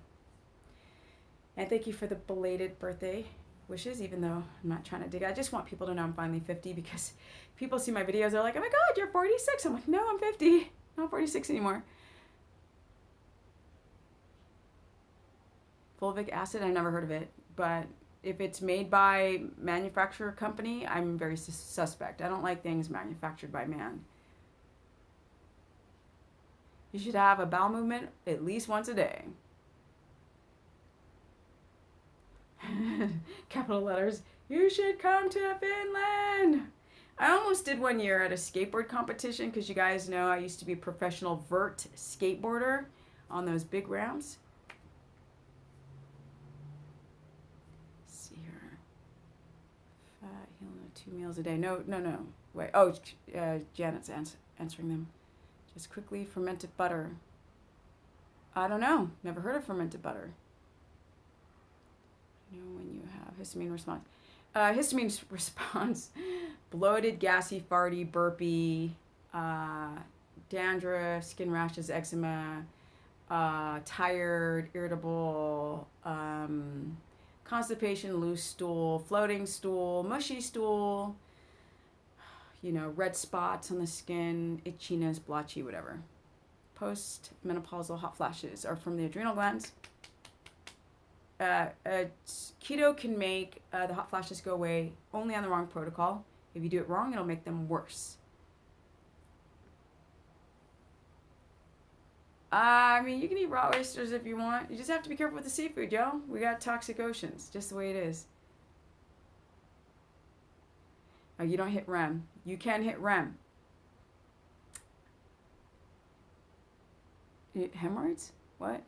A: And thank you for the belated birthday wishes, even though I'm not trying to dig. I just want people to know I'm finally 50 because people see my videos, they're like, oh my God, you're 46. I'm like, no, I'm 50. Not 46 anymore. Fulvic acid, I never heard of it, but if it's made by manufacturer company, I'm very suspect. I don't like things manufactured by man. You should have a bowel movement at least once a day. Capital letters. You should come to Finland. I almost did one year at a skateboard competition because you guys know I used to be a professional vert skateboarder on those big ramps. Let's see here. Fat, he'll know 2 meals a day. No. Wait. Oh, Janet's answering them. Just quickly, fermented butter. I don't know. Never heard of fermented butter. You know when you have histamine response. Histamine response, bloated, gassy, farty, burpy, dandruff, skin rashes, eczema, tired, irritable, constipation, loose stool, floating stool, mushy stool, red spots on the skin, itchiness, blotchy, whatever. Post-menopausal hot flashes are from the adrenal glands. Keto can make the hot flashes go away only on the wrong protocol. If you do it wrong, it'll make them worse. You can eat raw oysters if you want. You just have to be careful with the seafood, yo. We got toxic oceans, just the way it is. Oh, you don't hit REM. You can hit REM. Hemorrhoids? What?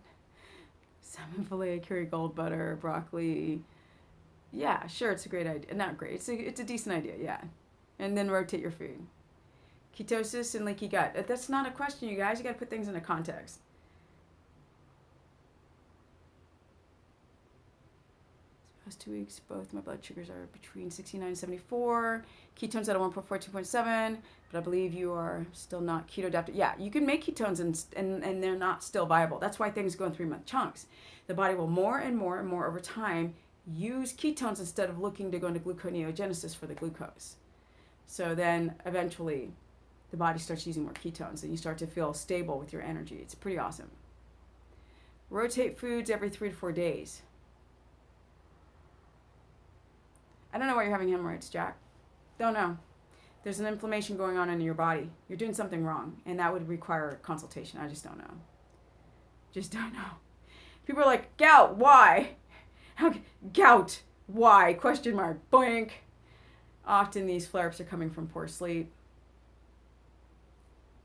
A: Salmon fillet, Kerrygold butter, broccoli. Yeah, sure, it's a great idea. Not great. It's a decent idea, yeah. And then rotate your food. Ketosis and leaky gut. That's not a question, you guys. You got to put things into context. Past 2 weeks, both my blood sugars are between 69 and 74. Ketones at a 1.4, 2.7. But I believe you are still not keto adapted. Yeah, you can make ketones and they're not still viable. That's why things go in 3-month chunks. The body will more and more and more over time use ketones instead of looking to go into gluconeogenesis for the glucose. So then eventually the body starts using more ketones and you start to feel stable with your energy. It's pretty awesome. Rotate foods every 3 to 4 days. I don't know why you're having hemorrhoids, Jack. Don't know. There's an inflammation going on in your body. You're doing something wrong, and that would require consultation. I just don't know. Just don't know. People are like, gout, why? Gout, why? Question mark, boink. Often these flare-ups are coming from poor sleep.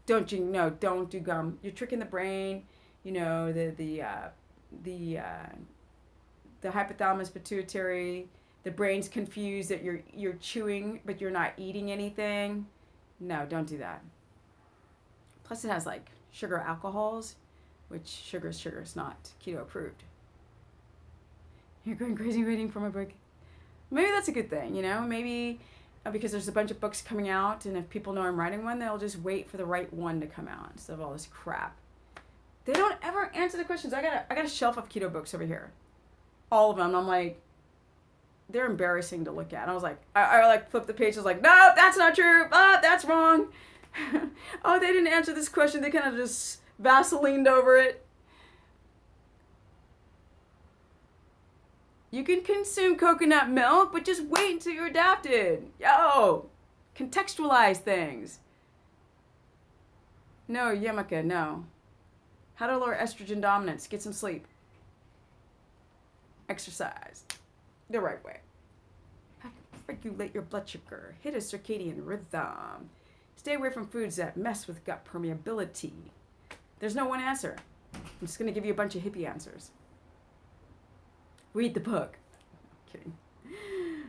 A: Don't do gum. You're tricking the brain. The hypothalamus pituitary. The brain's confused that you're chewing, but you're not eating anything. No, don't do that. Plus it has like sugar alcohols, which sugar is sugar. It's not keto approved. You're going crazy waiting for my book. Maybe that's a good thing, Maybe because there's a bunch of books coming out, and if people know I'm writing one, they'll just wait for the right one to come out instead of all this crap. They don't ever answer the questions. I got a shelf of keto books over here. All of them. I'm like, they're embarrassing to look at. And I was like, I like flipped the page. I was like, no, that's not true. That's wrong. Oh, they didn't answer this question. They kind of just Vaselined over it. You can consume coconut milk, but just wait until you're adapted. Yo, contextualize things. No, Yamaka, no. How to lower estrogen dominance. Get some sleep. Exercise. The right way. How to regulate your blood sugar. Hit a circadian rhythm. Stay away from foods that mess with gut permeability. There's no one answer. I'm just going to give you a bunch of hippie answers. Read the book. I'm kidding.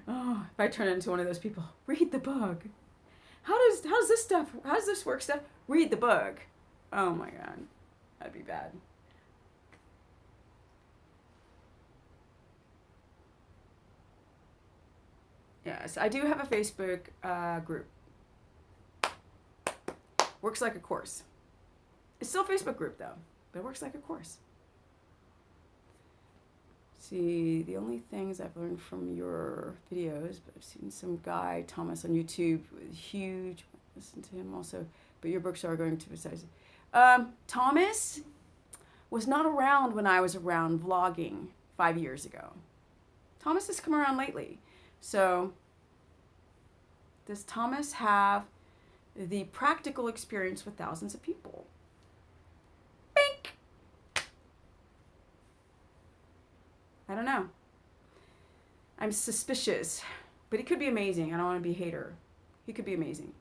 A: Oh, if I turn into one of those people, read the book. How does this work, Steph? Read the book. Oh my God. That'd be bad. Yes, I do have a Facebook group. Works like a course. It's still a Facebook group though, but it works like a course. Let's see, the only things I've learned from your videos, but I've seen some guy, Thomas, on YouTube, huge, listen to him also, but your books are going to besides. Thomas was not around when I was around vlogging 5 years ago. Thomas has come around lately. So, does Thomas have the practical experience with thousands of people? Bink! I don't know. I'm suspicious, but he could be amazing. I don't want to be a hater. He could be amazing.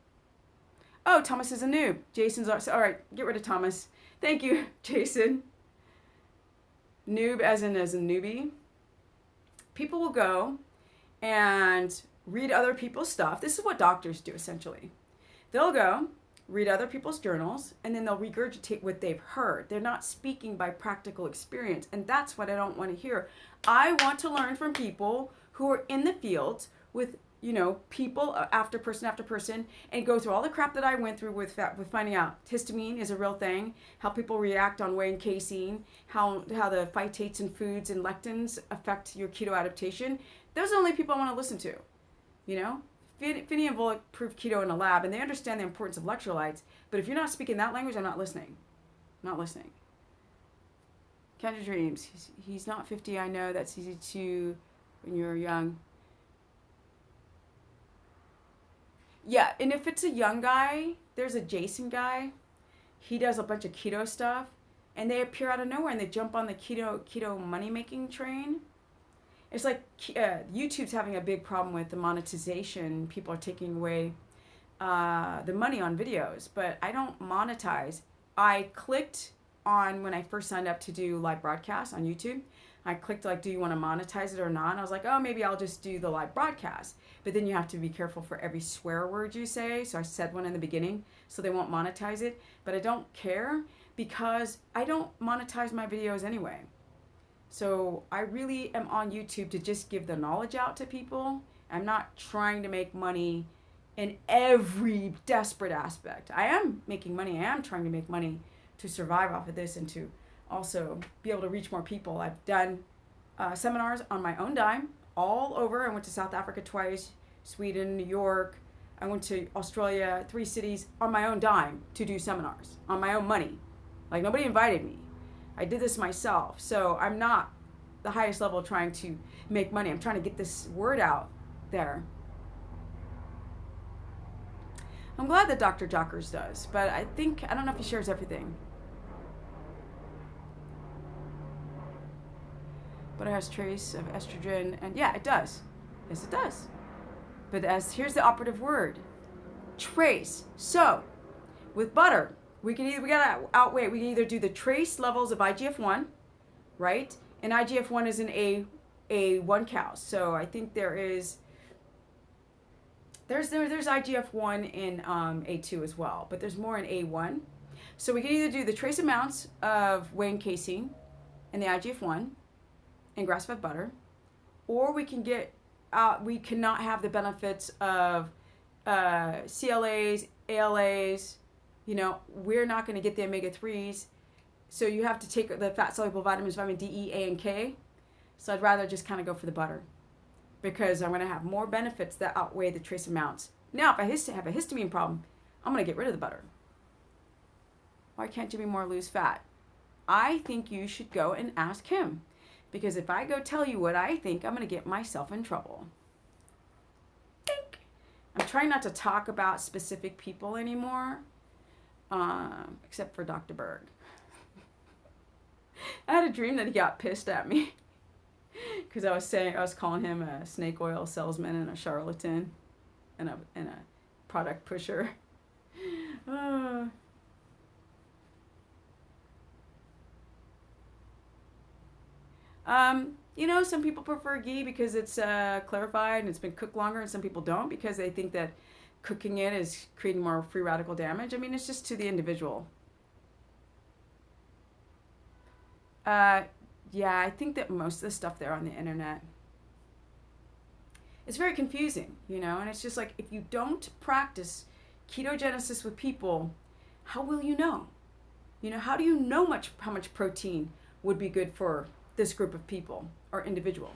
A: Oh, Thomas is a noob. Jason's all right. Get rid of Thomas. Thank you, Jason. Noob as in a newbie. People will go and read other people's stuff. This is what doctors do essentially. They'll go read other people's journals, and then they'll regurgitate what they've heard. They're not speaking by practical experience, and that's what I don't want to hear. I want to learn from people who are in the field with, people after person, and go through all the crap that I went through with finding out histamine is a real thing, how people react on whey and casein, how the phytates in foods and lectins affect your keto adaptation. Those are the only people I want to listen to, Finney and Volek proved keto in a lab, and they understand the importance of electrolytes. But if you're not speaking that language, I'm not listening. I'm not listening. Kendra Dreams. He's not 50. I know that's easy to when you're young. Yeah, and if it's a young guy, there's a Jason guy. He does a bunch of keto stuff, and they appear out of nowhere, and they jump on the keto money-making train. It's like YouTube's having a big problem with the monetization. People are taking away the money on videos, but I don't monetize. I clicked on when I first signed up to do live broadcasts on YouTube. I clicked do you want to monetize it or not? And I was like, oh, maybe I'll just do the live broadcast. But then you have to be careful for every swear word you say. So I said one in the beginning, so they won't monetize it. But I don't care because I don't monetize my videos anyway. So I really am on YouTube to just give the knowledge out to people. I'm not trying to make money in every desperate aspect. I am making money. I am trying to make money to survive off of this and to also be able to reach more people. I've done seminars on my own dime all over. I went to South Africa twice, Sweden, New York. I went to Australia, 3 cities on my own dime to do seminars on my own money. Nobody invited me. I did this myself, so I'm not the highest level trying to make money. I'm trying to get this word out there. I'm glad that Dr. Jockers does, but I don't know if he shares everything. But it has trace of estrogen, and yeah, it does. Yes, it does. But here's the operative word, trace. So, with butter, we can either do the trace levels of IGF-1, right? And IGF-1 is in A1 cows. So I think there's IGF-1 in A2 as well, but there's more in A1. So we can either do the trace amounts of whey and casein and the IGF-1 and grass-fed butter, or we cannot have the benefits of CLAs, ALAs. We're not going to get the omega-3s. So you have to take the fat-soluble vitamins, vitamin D, E, A, and K. So I'd rather just kind of go for the butter because I'm going to have more benefits that outweigh the trace amounts. Now, if I have a histamine problem, I'm going to get rid of the butter. Why can't Jimmy Moore lose fat? I think you should go and ask him. Because if I go tell you what I think, I'm going to get myself in trouble. Think. I'm trying not to talk about specific people anymore. Except for Dr. Berg. I had a dream that he got pissed at me because I was calling him a snake oil salesman and a charlatan and a product pusher. Some people prefer ghee because it's clarified and it's been cooked longer, and some people don't because they think that cooking it is creating more free radical damage. I mean, it's just to the individual. Yeah, I think that most of the stuff there on the internet is very confusing, and it's just if you don't practice ketogenesis with people, how will you know? How do you know how much protein would be good for this group of people or individual?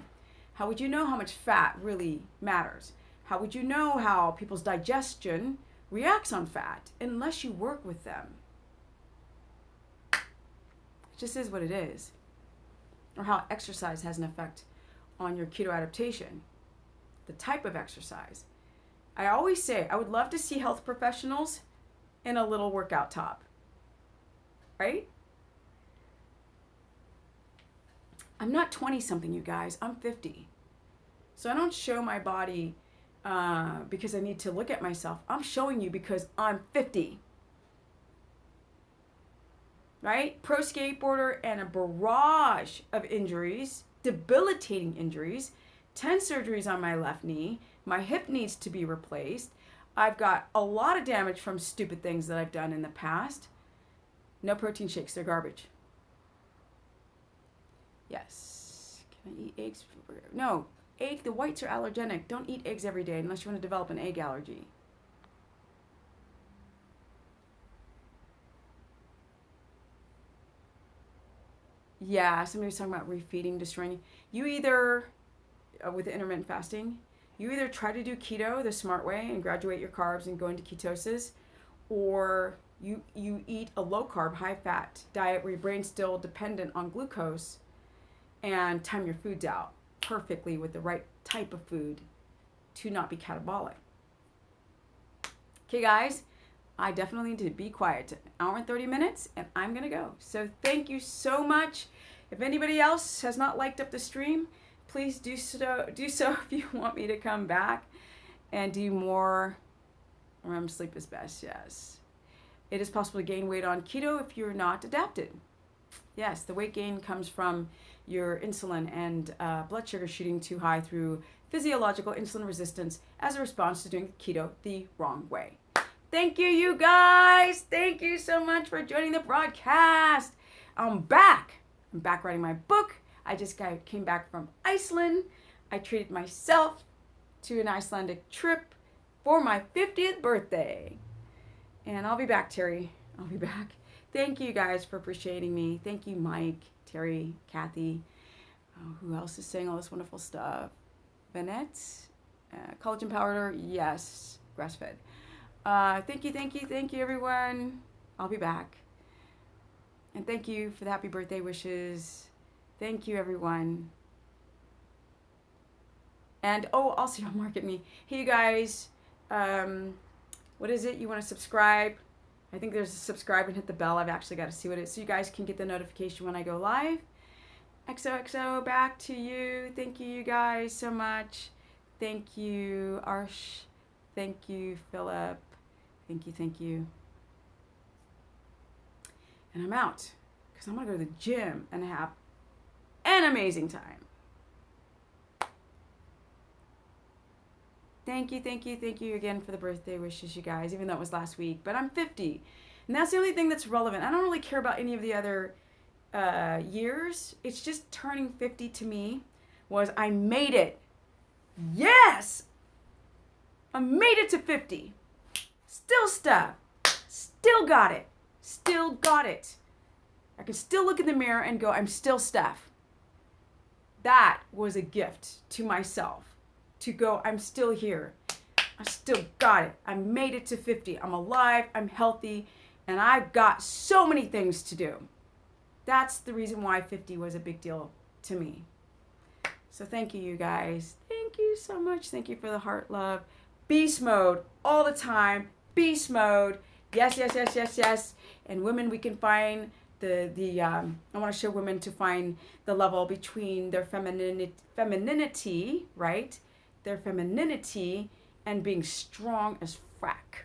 A: How would you know how much fat really matters? How would you know how people's digestion reacts on fat unless you work with them? It just is what it is. Or how exercise has an effect on your keto adaptation, the type of exercise. I always say I would love to see health professionals in a little workout top, right? I'm not 20 something, you guys. I'm 50. So I don't show my body because I need to look at myself. I'm showing you because I'm 50. Right? Pro skateboarder and a barrage of injuries, debilitating injuries, 10 surgeries on my left knee. My hip needs to be replaced. I've got a lot of damage from stupid things that I've done in the past. No protein shakes, they're garbage. Yes. Can I eat eggs? No, the whites are allergenic. Don't eat eggs every day unless you want to develop an egg allergy. Yeah, somebody was talking about refeeding, destroying. You either, with intermittent fasting, you either try to do keto the smart way and graduate your carbs and go into ketosis, or you eat a low carb, high fat diet where your brain's still dependent on glucose and time your foods out perfectly with the right type of food to not be catabolic. Okay, guys, I definitely need to be quiet. An hour and 30 minutes, and I'm going to go. So thank you so much. If anybody else has not liked up the stream, please do so if you want me to come back and do more. Sleep is best, yes. It is possible to gain weight on keto if you're not adapted. Yes, the weight gain comes from your insulin and blood sugar shooting too high through physiological insulin resistance as a response to doing keto the wrong way. Thank you, you guys. Thank you so much for joining the broadcast. I'm back. I'm back writing my book. I just came back from Iceland. I treated myself to an Icelandic trip for my 50th birthday. And I'll be back, Terry. I'll be back. Thank you guys for appreciating me. Thank you, Mike, Terry, Kathy. Who else is saying all this wonderful stuff? Vanette, collagen powder, yes, grass-fed. Thank you, everyone. I'll be back. And thank you for the happy birthday wishes. Thank you, everyone. And, also, don't market me. Hey, you guys, what is it? You want to subscribe? I think there's a subscribe and hit the bell. I've actually got to see what it is so you guys can get the notification when I go live. XOXO, back to you. Thank you, you guys, so much. Thank you, Arsh. Thank you, Philip. Thank you. And I'm out because I'm going to go to the gym and have an amazing time. Thank you again for the birthday wishes, you guys, even though it was last week. But I'm 50, and that's the only thing that's relevant. I don't really care about any of the other years. It's just turning 50 to me was I made it. Yes! I made it to 50. Still stuff. Still got it. I can still look in the mirror and go, I'm still Steph. That was a gift to myself. To go, I'm still here. I still got it. I made it to 50. I'm alive. I'm healthy. And I've got so many things to do. That's the reason why 50 was a big deal to me. So thank you, you guys. Thank you so much. Thank you for the heart love. Beast mode all the time. Beast mode. Yes. And women, we can find I want to show women to find the level between their femininity, right? Their femininity and being strong as frack.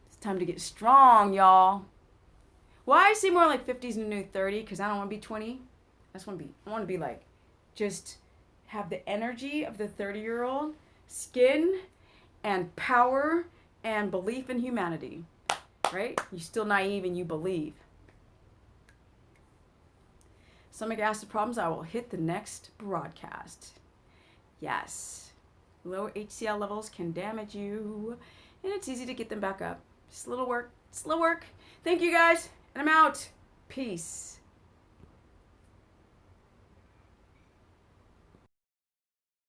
A: It's time to get strong, y'all. Why I say more like 50's the new 30? Because I don't want to be 20. I want to be like, just have the energy of the 30-year-old, skin and power and belief in humanity, right? You're still naive and you believe. Stomach acid problems, I will hit the next broadcast. Yes, low HCl levels can damage you, and it's easy to get them back up. Just a little work, slow work. Thank you guys, and I'm out. Peace.